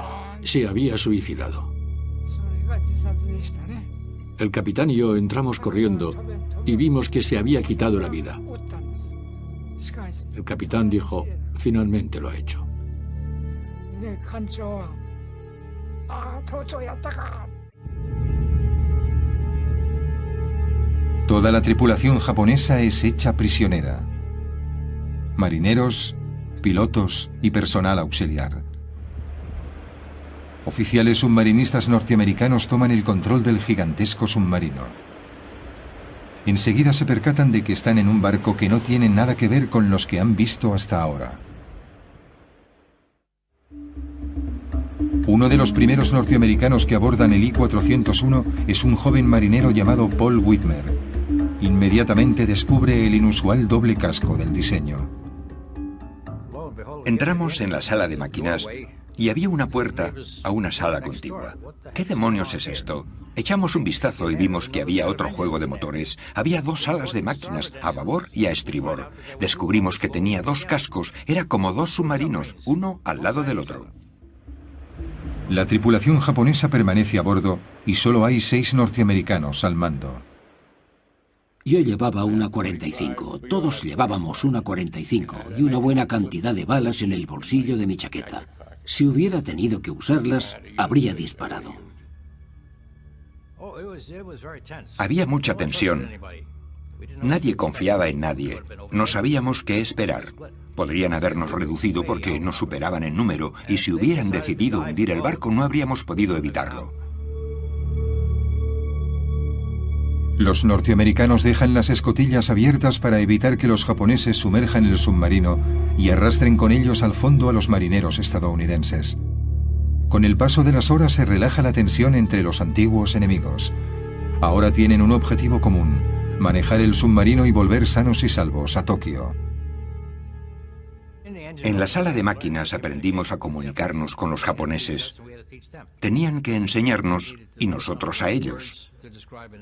B: Se había suicidado. El capitán y yo entramos corriendo y vimos que se había quitado la vida. El capitán dijo, finalmente lo ha hecho.
A: Toda la tripulación japonesa es hecha prisionera. Marineros, pilotos y personal auxiliar. Oficiales submarinistas norteamericanos toman el control del gigantesco submarino. Enseguida se percatan de que están en un barco que no tiene nada que ver con los que han visto hasta ahora. Uno de los primeros norteamericanos que abordan el I-401 es un joven marinero llamado Paul Whitmer. Inmediatamente descubre el inusual doble casco del diseño.
C: Entramos en la sala de máquinas y había una puerta a una sala contigua. ¿Qué demonios es esto? Echamos un vistazo y vimos que había otro juego de motores. Había dos salas de máquinas, a babor y a estribor. Descubrimos que tenía dos cascos. Era como dos submarinos, uno al lado del otro.
A: La tripulación japonesa permanece a bordo y solo hay 6 norteamericanos al mando.
H: Yo llevaba una 45, todos llevábamos una 45 y una buena cantidad de balas en el bolsillo de mi chaqueta. Si hubiera tenido que usarlas, habría disparado.
C: Había mucha tensión. Nadie confiaba en nadie. No sabíamos qué esperar. Podrían habernos reducido porque nos superaban en número y si hubieran decidido hundir el barco no habríamos podido evitarlo.
A: Los norteamericanos dejan las escotillas abiertas para evitar que los japoneses sumerjan el submarino y arrastren con ellos al fondo a los marineros estadounidenses. Con el paso de las horas se relaja la tensión entre los antiguos enemigos. Ahora tienen un objetivo común: manejar el submarino y volver sanos y salvos a Tokio.
C: En la sala de máquinas aprendimos a comunicarnos con los japoneses. Tenían que enseñarnos y nosotros a ellos.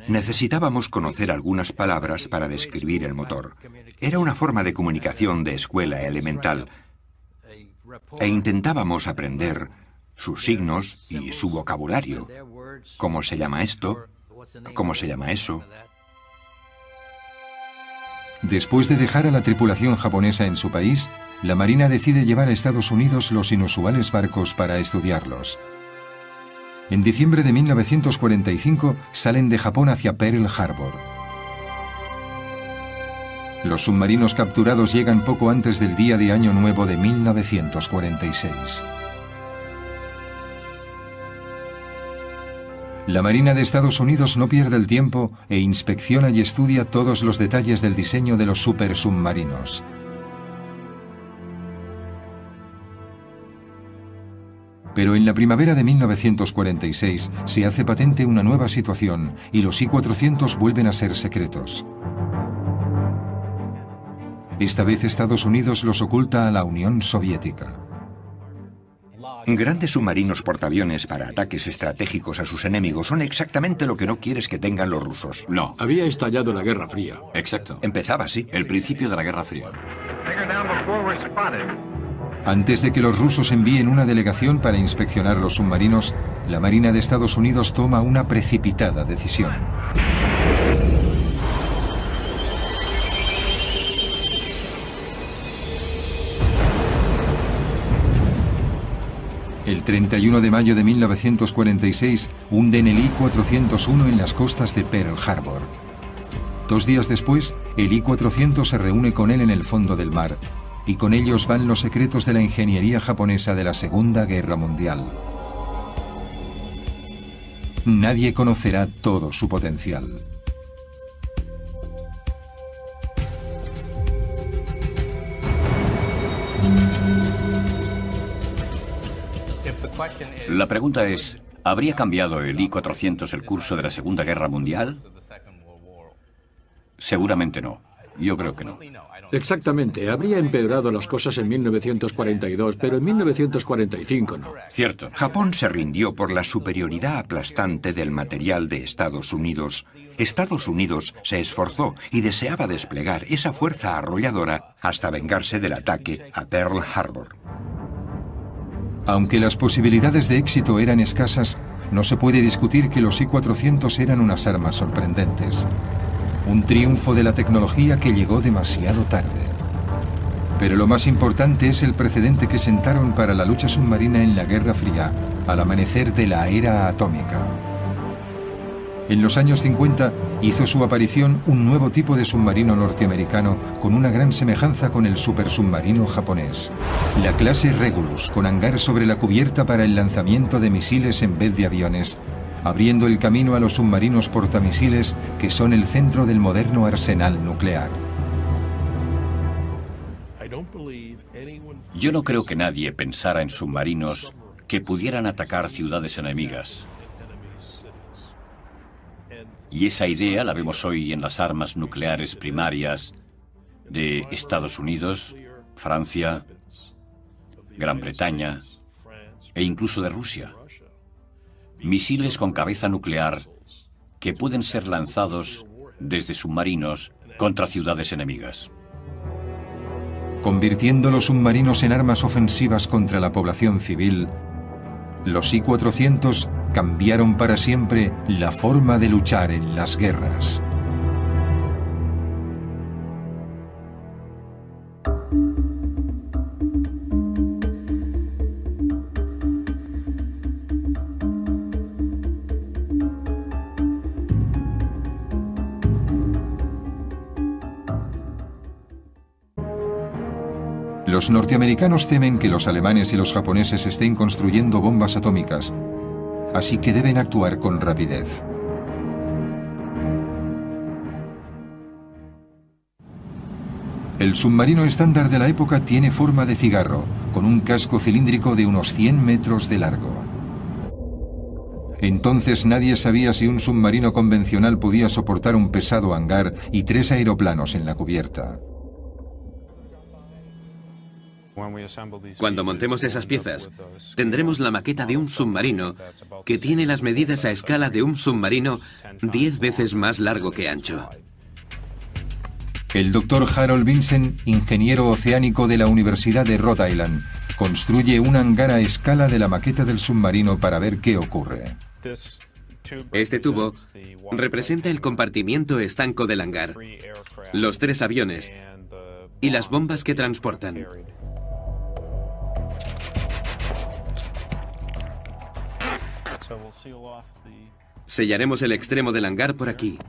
C: Necesitábamos conocer algunas palabras para describir el motor. Era una forma de comunicación de escuela elemental. E intentábamos aprender sus signos y su vocabulario. ¿Cómo se llama esto? ¿Cómo se llama eso?
A: Después de dejar a la tripulación japonesa en su país, la Marina decide llevar a Estados Unidos los inusuales barcos para estudiarlos. En diciembre de 1945 salen de Japón hacia Pearl Harbor. Los submarinos capturados llegan poco antes del día de Año Nuevo de 1946. La Marina de Estados Unidos no pierde el tiempo e inspecciona y estudia todos los detalles del diseño de los supersubmarinos. Pero en la primavera de 1946 se hace patente una nueva situación y los I-400 vuelven a ser secretos. Esta vez Estados Unidos los oculta a la Unión Soviética.
C: Grandes submarinos portaaviones para ataques estratégicos a sus enemigos son exactamente lo que no quieres que tengan los rusos.
E: No.
B: Había estallado la Guerra Fría.
E: Exacto.
C: Empezaba así.
E: El principio de la Guerra Fría.
A: Antes de que los rusos envíen una delegación para inspeccionar los submarinos, la Marina de Estados Unidos toma una precipitada decisión. El 31 de mayo de 1946 hunden el I-401 en las costas de Pearl Harbor. 2 días después, el I-400 se reúne con él en el fondo del mar, y con ellos van los secretos de la ingeniería japonesa de la Segunda Guerra Mundial. Nadie conocerá todo su potencial.
E: La pregunta es, ¿habría cambiado el I-400 el curso de la Segunda Guerra Mundial? Seguramente no. Yo creo que no.
B: Exactamente. Habría empeorado las cosas en 1942, pero en 1945 no.
E: Cierto.
C: Japón se rindió por la superioridad aplastante del material de Estados Unidos. Estados Unidos se esforzó y deseaba desplegar esa fuerza arrolladora hasta vengarse del ataque a Pearl Harbor.
A: Aunque las posibilidades de éxito eran escasas, no se puede discutir que los I-400 eran unas armas sorprendentes. Un triunfo de la tecnología que llegó demasiado tarde. Pero lo más importante es el precedente que sentaron para la lucha submarina en la Guerra Fría, al amanecer de la era atómica. En los años 50 hizo su aparición un nuevo tipo de submarino norteamericano con una gran semejanza con el supersubmarino japonés. La clase Regulus, con hangar sobre la cubierta para el lanzamiento de misiles en vez de aviones, abriendo el camino a los submarinos portamisiles que son el centro del moderno arsenal nuclear.
E: Yo no creo que nadie pensara en submarinos que pudieran atacar ciudades enemigas. Y esa idea la vemos hoy en las armas nucleares primarias de Estados Unidos, Francia, Gran Bretaña e incluso de Rusia. Misiles con cabeza nuclear que pueden ser lanzados desde submarinos contra ciudades enemigas.
A: Convirtiendo los submarinos en armas ofensivas contra la población civil, los I-400 cambiaron para siempre la forma de luchar en las guerras. Los norteamericanos temen que los alemanes y los japoneses estén construyendo bombas atómicas, así que deben actuar con rapidez. El submarino estándar de la época tiene forma de cigarro, con un casco cilíndrico de unos 100 metros de largo. Entonces nadie sabía si un submarino convencional podía soportar un pesado hangar y 3 aeroplanos en la cubierta.
F: Cuando montemos esas piezas, tendremos la maqueta de un submarino que tiene las medidas a escala de un submarino 10 veces más largo que ancho.
A: El doctor Harold Vincent, ingeniero oceánico de la Universidad de Rhode Island, construye un hangar a escala de la maqueta del submarino para ver qué ocurre.
F: Este tubo representa el compartimiento estanco del hangar, los 3 aviones y las bombas que transportan. Sellaremos el extremo del hangar por aquí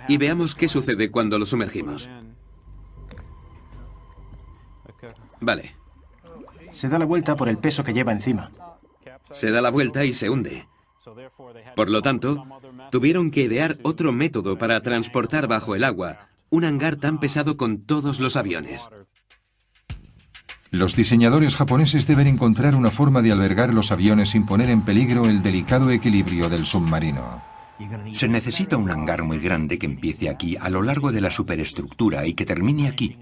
F: y veamos qué sucede cuando lo sumergimos. Vale.
G: Se da la vuelta por el peso que lleva encima.
F: Se da la vuelta y se hunde. Por lo tanto, tuvieron que idear otro método para transportar bajo el agua un hangar tan pesado con todos los aviones.
A: Los diseñadores japoneses deben encontrar una forma de albergar los aviones sin poner en peligro el delicado equilibrio del submarino.
C: Se necesita un hangar muy grande que empiece aquí a lo largo de la superestructura y que termine aquí.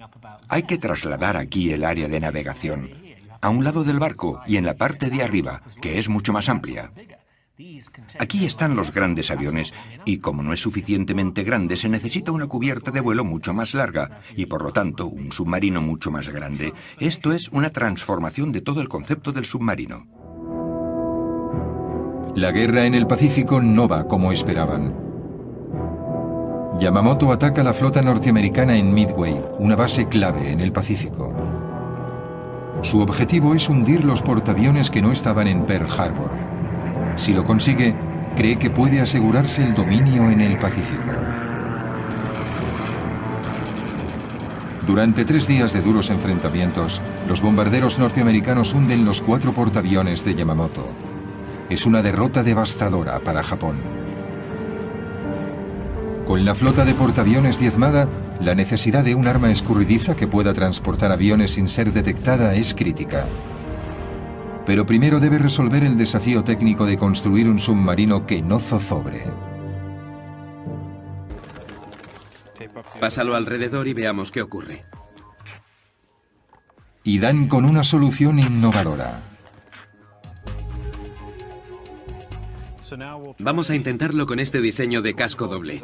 C: Hay que trasladar aquí el área de navegación, a un lado del barco y en la parte de arriba, que es mucho más amplia. Aquí están los grandes aviones y como no es suficientemente grande se necesita una cubierta de vuelo mucho más larga y por lo tanto un submarino mucho más grande. Esto es una transformación de todo el concepto del submarino.
A: La guerra en el Pacífico no va como esperaban. Yamamoto ataca la flota norteamericana en Midway, una base clave en el Pacífico. Su objetivo es hundir los portaaviones que no estaban en Pearl Harbor. Si lo consigue, cree que puede asegurarse el dominio en el Pacífico. Durante 3 días de duros enfrentamientos, los bombarderos norteamericanos hunden los 4 portaaviones de Yamamoto. Es una derrota devastadora para Japón. Con la flota de portaaviones diezmada, la necesidad de un arma escurridiza que pueda transportar aviones sin ser detectada es crítica. Pero primero debe resolver el desafío técnico de construir un submarino que no zozobre.
F: Pásalo alrededor y veamos qué ocurre.
A: Y dan con una solución innovadora.
F: Vamos a intentarlo con este diseño de casco doble.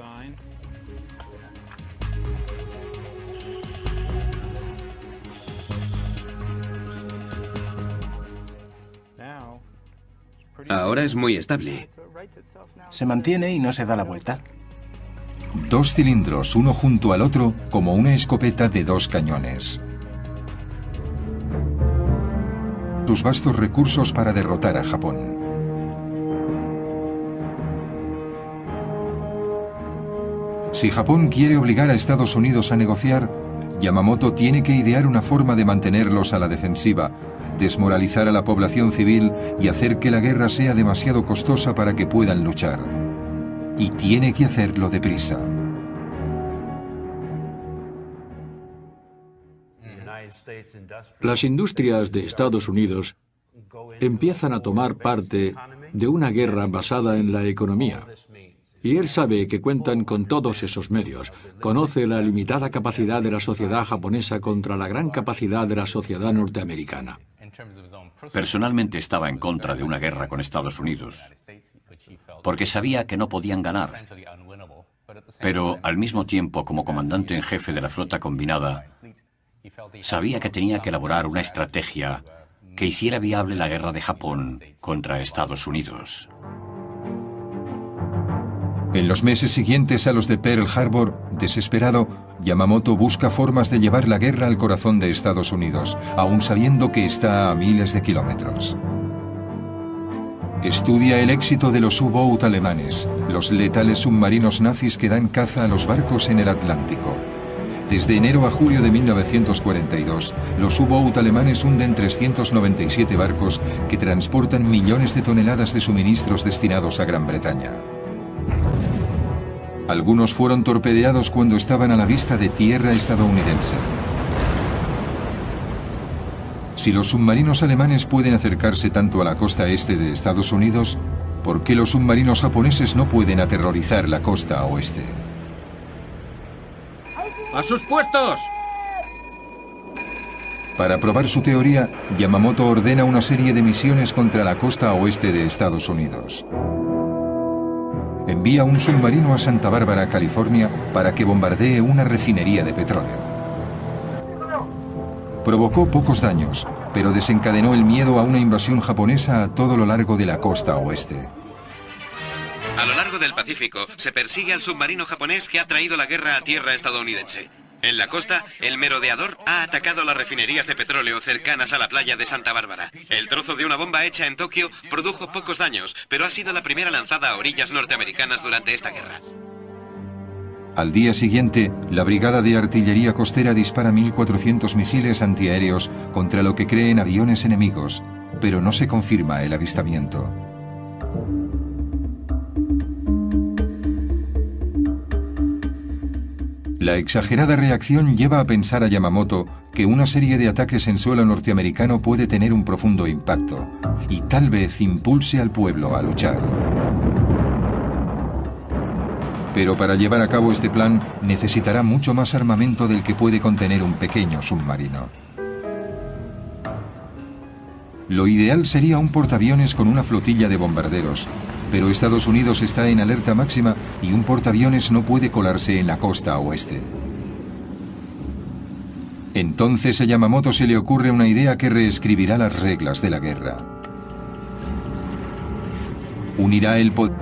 F: Ahora es muy estable.
G: Se mantiene y no se da la vuelta.
A: 2 cilindros, uno junto al otro, como una escopeta de 2 cañones. Sus vastos recursos para derrotar a Japón. Si Japón quiere obligar a Estados Unidos a negociar, Yamamoto tiene que idear una forma de mantenerlos a la defensiva, desmoralizar a la población civil y hacer que la guerra sea demasiado costosa para que puedan luchar. Y tiene que hacerlo deprisa.
B: Las industrias de Estados Unidos empiezan a tomar parte de una guerra basada en la economía. Y él sabe que cuentan con todos esos medios. Conoce la limitada capacidad de la sociedad japonesa contra la gran capacidad de la sociedad norteamericana.
E: Personalmente estaba en contra de una guerra con Estados Unidos, porque sabía que no podían ganar. Pero al mismo tiempo, como comandante en jefe de la flota combinada, sabía que tenía que elaborar una estrategia que hiciera viable la guerra de Japón contra Estados Unidos.
A: En los meses siguientes a los de Pearl Harbor, desesperado, Yamamoto busca formas de llevar la guerra al corazón de Estados Unidos, aun sabiendo que está a miles de kilómetros. Estudia el éxito de los U-Boat alemanes, los letales submarinos nazis que dan caza a los barcos en el Atlántico. Desde enero a julio de 1942, los U-Boat alemanes hunden 397 barcos que transportan millones de toneladas de suministros destinados a Gran Bretaña. Algunos fueron torpedeados cuando estaban a la vista de tierra estadounidense. Si los submarinos alemanes pueden acercarse tanto a la costa este de Estados Unidos, ¿por qué los submarinos japoneses no pueden aterrorizar la costa oeste?
D: ¡A sus puestos!
A: Para probar su teoría, Yamamoto ordena una serie de misiones contra la costa oeste de Estados Unidos. Envía un submarino a Santa Bárbara, California, para que bombardee una refinería de petróleo. Provocó pocos daños, pero desencadenó el miedo a una invasión japonesa a todo lo largo de la costa oeste.
F: A lo largo del Pacífico se persigue al submarino japonés que ha traído la guerra a tierra estadounidense. En la costa, el merodeador ha atacado las refinerías de petróleo cercanas a la playa de Santa Bárbara. El trozo de una bomba hecha en Tokio produjo pocos daños, pero ha sido la primera lanzada a orillas norteamericanas durante esta guerra.
A: Al día siguiente, la Brigada de Artillería Costera dispara 1.400 misiles antiaéreos contra lo que creen aviones enemigos, pero no se confirma el avistamiento. La exagerada reacción lleva a pensar a Yamamoto que una serie de ataques en suelo norteamericano puede tener un profundo impacto y tal vez impulse al pueblo a luchar. Pero para llevar a cabo este plan necesitará mucho más armamento del que puede contener un pequeño submarino. Lo ideal sería un portaaviones con una flotilla de bombarderos, pero Estados Unidos está en alerta máxima y un portaaviones no puede colarse en la costa oeste. Entonces a Yamamoto se le ocurre una idea que reescribirá las reglas de la guerra. Unirá el poder.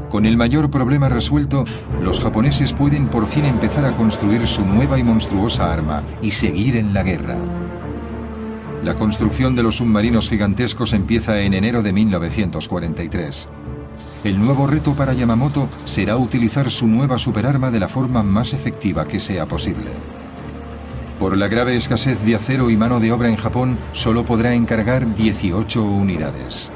A: Con el mayor problema resuelto, los japoneses pueden por fin empezar a construir su nueva y monstruosa arma y seguir en la guerra. La construcción de los submarinos gigantescos empieza en enero de 1943. El nuevo reto para Yamamoto será utilizar su nueva superarma de la forma más efectiva que sea posible. Por la grave escasez de acero y mano de obra en Japón, solo podrá encargar 18 unidades.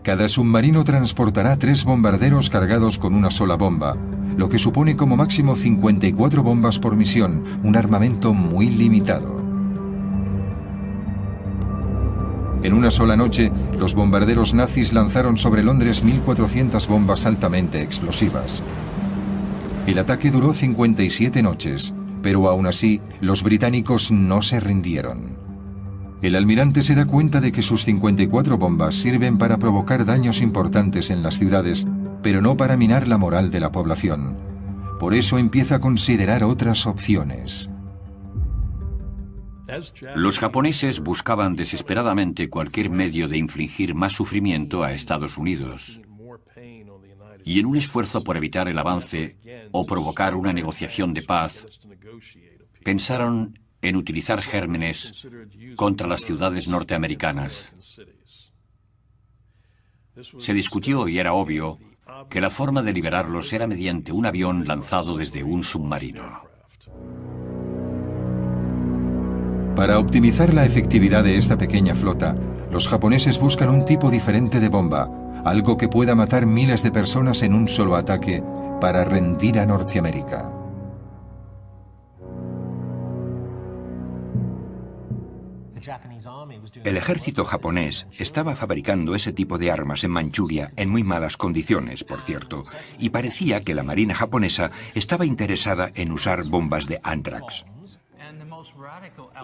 A: Cada submarino transportará 3 bombarderos cargados con una sola bomba, lo que supone como máximo 54 bombas por misión, un armamento muy limitado. En una sola noche, los bombarderos nazis lanzaron sobre Londres 1.400 bombas altamente explosivas. El ataque duró 57 noches, pero aún así, los británicos no se rindieron. El almirante se da cuenta de que sus 54 bombas sirven para provocar daños importantes en las ciudades, pero no para minar la moral de la población. Por eso empieza a considerar otras opciones.
E: Los japoneses buscaban desesperadamente cualquier medio de infligir más sufrimiento a Estados Unidos. Y en un esfuerzo por evitar el avance o provocar una negociación de paz, pensaron en utilizar gérmenes contra las ciudades norteamericanas. Se discutió y era obvio que la forma de liberarlos era mediante un avión lanzado desde un submarino.
A: Para optimizar la efectividad de esta pequeña flota, los japoneses buscan un tipo diferente de bomba, algo que pueda matar miles de personas en un solo ataque para rendir a Norteamérica.
C: El ejército japonés estaba fabricando ese tipo de armas en Manchuria en muy malas condiciones, por cierto, y parecía que la marina japonesa estaba interesada en usar bombas de Anthrax.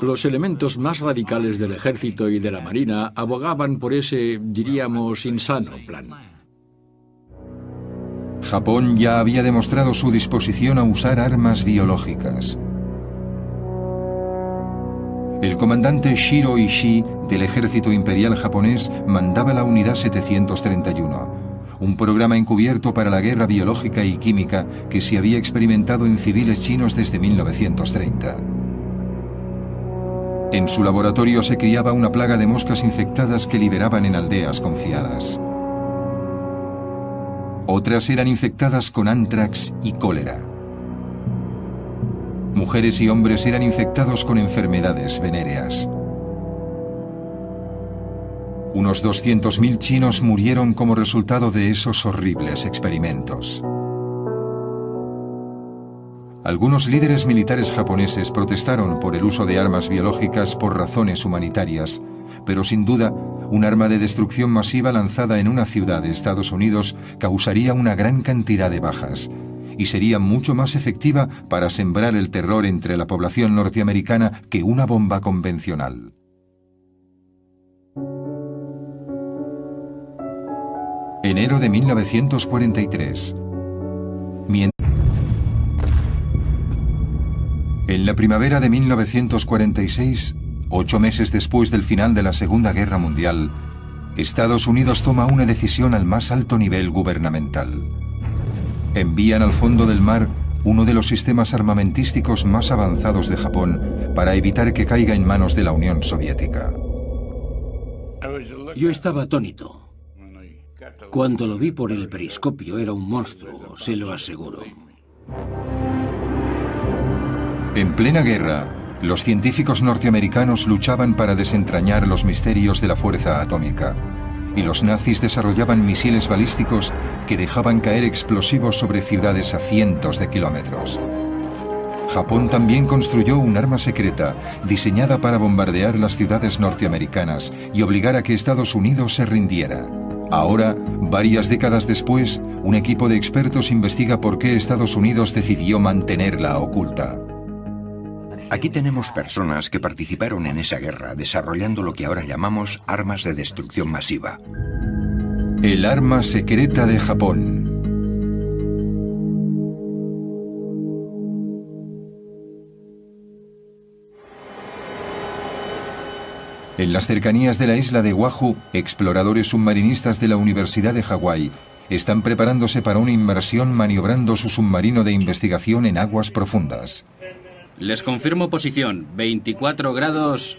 B: Los elementos más radicales del ejército y de la marina abogaban por ese, diríamos, insano plan.
A: Japón ya había demostrado su disposición a usar armas biológicas. El comandante Shiro Ishii del ejército imperial japonés mandaba la unidad 731, un programa encubierto para la guerra biológica y química que se había experimentado en civiles chinos desde 1930. En su laboratorio se criaba una plaga de moscas infectadas que liberaban en aldeas confiadas. Otras eran infectadas con anthrax y cólera. Mujeres y hombres eran infectados con enfermedades venéreas. Unos 200.000 chinos murieron como resultado de esos horribles experimentos. Algunos líderes militares japoneses protestaron por el uso de armas biológicas por razones humanitarias, pero sin duda, un arma de destrucción masiva lanzada en una ciudad de Estados Unidos causaría una gran cantidad de bajas y sería mucho más efectiva para sembrar el terror entre la población norteamericana que una bomba convencional. Enero de 1943. En la primavera de 1946, 8 meses después del final de la Segunda Guerra Mundial, Estados Unidos toma una decisión al más alto nivel gubernamental. Envían al fondo del mar uno de los sistemas armamentísticos más avanzados de Japón para evitar que caiga en manos de la Unión Soviética.
H: Yo estaba atónito. Cuando lo vi por el periscopio era un monstruo, se lo aseguro.
A: En plena guerra, los científicos norteamericanos luchaban para desentrañar los misterios de la fuerza atómica, y los nazis desarrollaban misiles balísticos que dejaban caer explosivos sobre ciudades a cientos de kilómetros. Japón también construyó un arma secreta diseñada para bombardear las ciudades norteamericanas y obligar a que Estados Unidos se rindiera. Ahora, varias décadas después, un equipo de expertos investiga por qué Estados Unidos decidió mantenerla oculta.
C: Aquí tenemos personas que participaron en esa guerra desarrollando lo que ahora llamamos armas de destrucción masiva.
A: El arma secreta de Japón. En las cercanías de la isla de Oahu, exploradores submarinistas de la Universidad de Hawái están preparándose para una inmersión maniobrando su submarino de investigación en aguas profundas.
D: Les confirmo posición, 24 grados...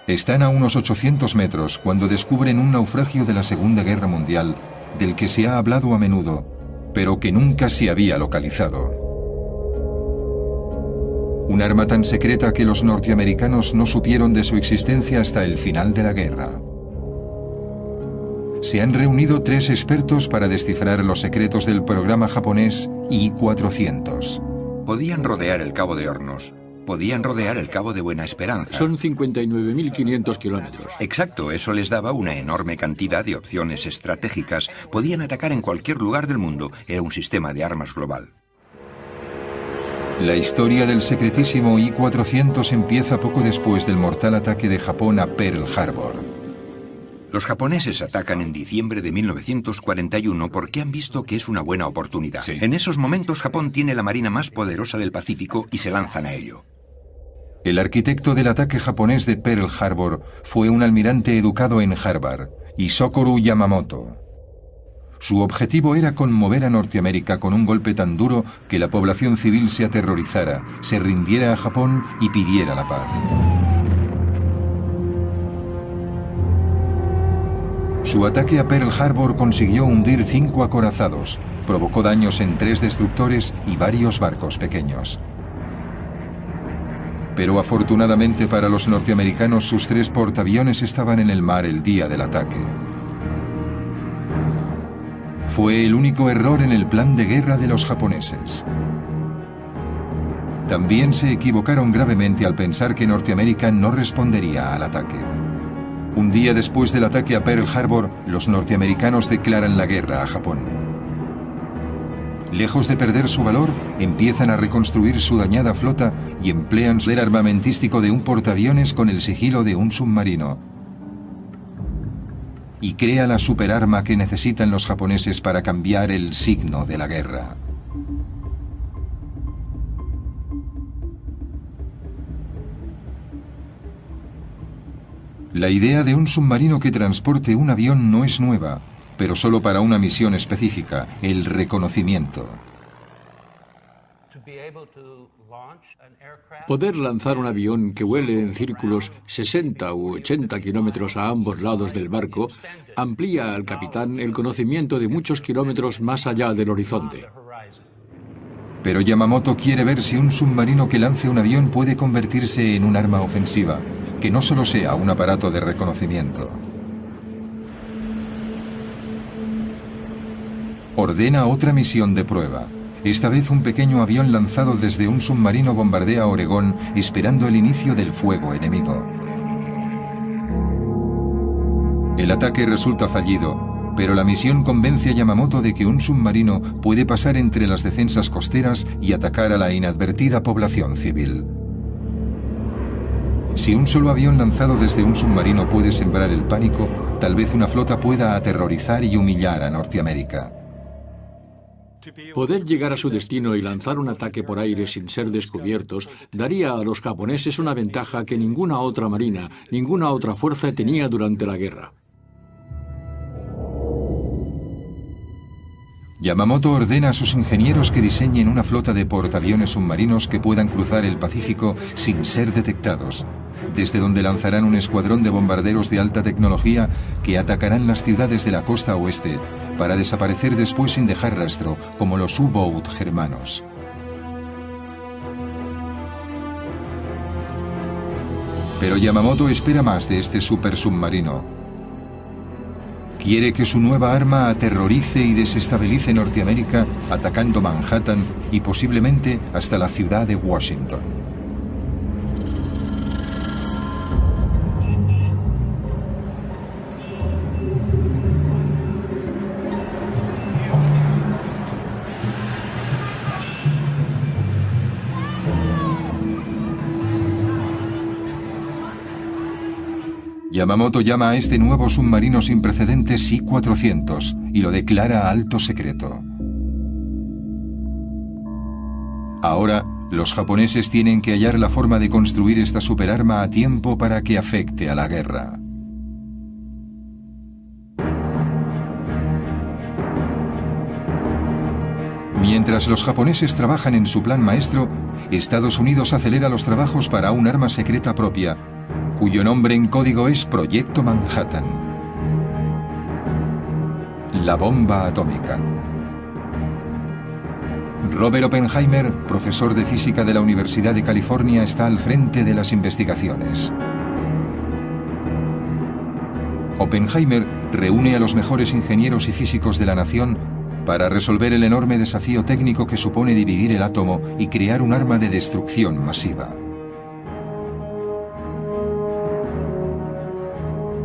A: Están a unos 800 metros cuando descubren un naufragio de la Segunda Guerra Mundial del que se ha hablado a menudo, pero que nunca se había localizado. Un arma tan secreta que los norteamericanos no supieron de su existencia hasta el final de la guerra. Se han reunido 3 expertos para descifrar los secretos del programa japonés I-400.
C: Podían rodear el Cabo de Hornos. Podían rodear el Cabo de Buena Esperanza.
B: Son 59.500 kilómetros.
C: Exacto, eso les daba una enorme cantidad de opciones estratégicas. Podían atacar en cualquier lugar del mundo. Era un sistema de armas global.
A: La historia del secretísimo I-400 empieza poco después del mortal ataque de Japón a Pearl Harbor.
C: Los japoneses atacan en diciembre de 1941 porque han visto que es una buena oportunidad.
E: Sí.
C: En esos momentos Japón tiene la marina más poderosa del Pacífico y se lanzan a ello.
A: El arquitecto del ataque japonés de Pearl Harbor fue un almirante educado en Harvard, Isokoro Yamamoto. Su objetivo era conmover a Norteamérica con un golpe tan duro que la población civil se aterrorizara, se rindiera a Japón y pidiera la paz. Su ataque a Pearl Harbor consiguió hundir 5 acorazados, provocó daños en 3 destructores y varios barcos pequeños. Pero afortunadamente para los norteamericanos sus 3 portaaviones estaban en el mar el día del ataque. Fue el único error en el plan de guerra de los japoneses. También se equivocaron gravemente al pensar que Norteamérica no respondería al ataque. Un día después del ataque a Pearl Harbor, los norteamericanos declaran la guerra a Japón. Lejos de perder su valor, empiezan a reconstruir su dañada flota y emplean su poder armamentístico de un portaaviones con el sigilo de un submarino. Y crea la superarma que necesitan los japoneses para cambiar el signo de la guerra. La idea de un submarino que transporte un avión no es nueva, pero solo para una misión específica, el reconocimiento.
B: Poder lanzar un avión que vuele en círculos 60 u 80 kilómetros a ambos lados del barco amplía al capitán el conocimiento de muchos kilómetros más allá del horizonte.
A: Pero Yamamoto quiere ver si un submarino que lance un avión puede convertirse en un arma ofensiva, que no solo sea un aparato de reconocimiento. Ordena otra misión de prueba. Esta vez un pequeño avión lanzado desde un submarino bombardea Oregón esperando el inicio del fuego enemigo. El ataque resulta fallido, pero la misión convence a Yamamoto de que un submarino puede pasar entre las defensas costeras y atacar a la inadvertida población civil. Si un solo avión lanzado desde un submarino puede sembrar el pánico, tal vez una flota pueda aterrorizar y humillar a Norteamérica.
B: Poder llegar a su destino y lanzar un ataque por aire sin ser descubiertos daría a los japoneses una ventaja que ninguna otra marina, ninguna otra fuerza tenía durante la guerra.
A: Yamamoto ordena a sus ingenieros que diseñen una flota de portaaviones submarinos que puedan cruzar el Pacífico sin ser detectados, desde donde lanzarán un escuadrón de bombarderos de alta tecnología que atacarán las ciudades de la costa oeste para desaparecer después sin dejar rastro, como los U-Boat germanos. Pero Yamamoto espera más de este supersubmarino. Quiere que su nueva arma aterrorice y desestabilice Norteamérica, atacando Manhattan y posiblemente hasta la ciudad de Washington. Yamamoto llama a este nuevo submarino sin precedentes I-400 y lo declara alto secreto. Ahora, los japoneses tienen que hallar la forma de construir esta superarma a tiempo para que afecte a la guerra. Mientras los japoneses trabajan en su plan maestro, Estados Unidos acelera los trabajos para un arma secreta propia, cuyo nombre en código es Proyecto Manhattan. La bomba atómica. Robert Oppenheimer, profesor de física de la Universidad de California, está al frente de las investigaciones. Oppenheimer reúne a los mejores ingenieros y físicos de la nación para resolver el enorme desafío técnico que supone dividir el átomo y crear un arma de destrucción masiva.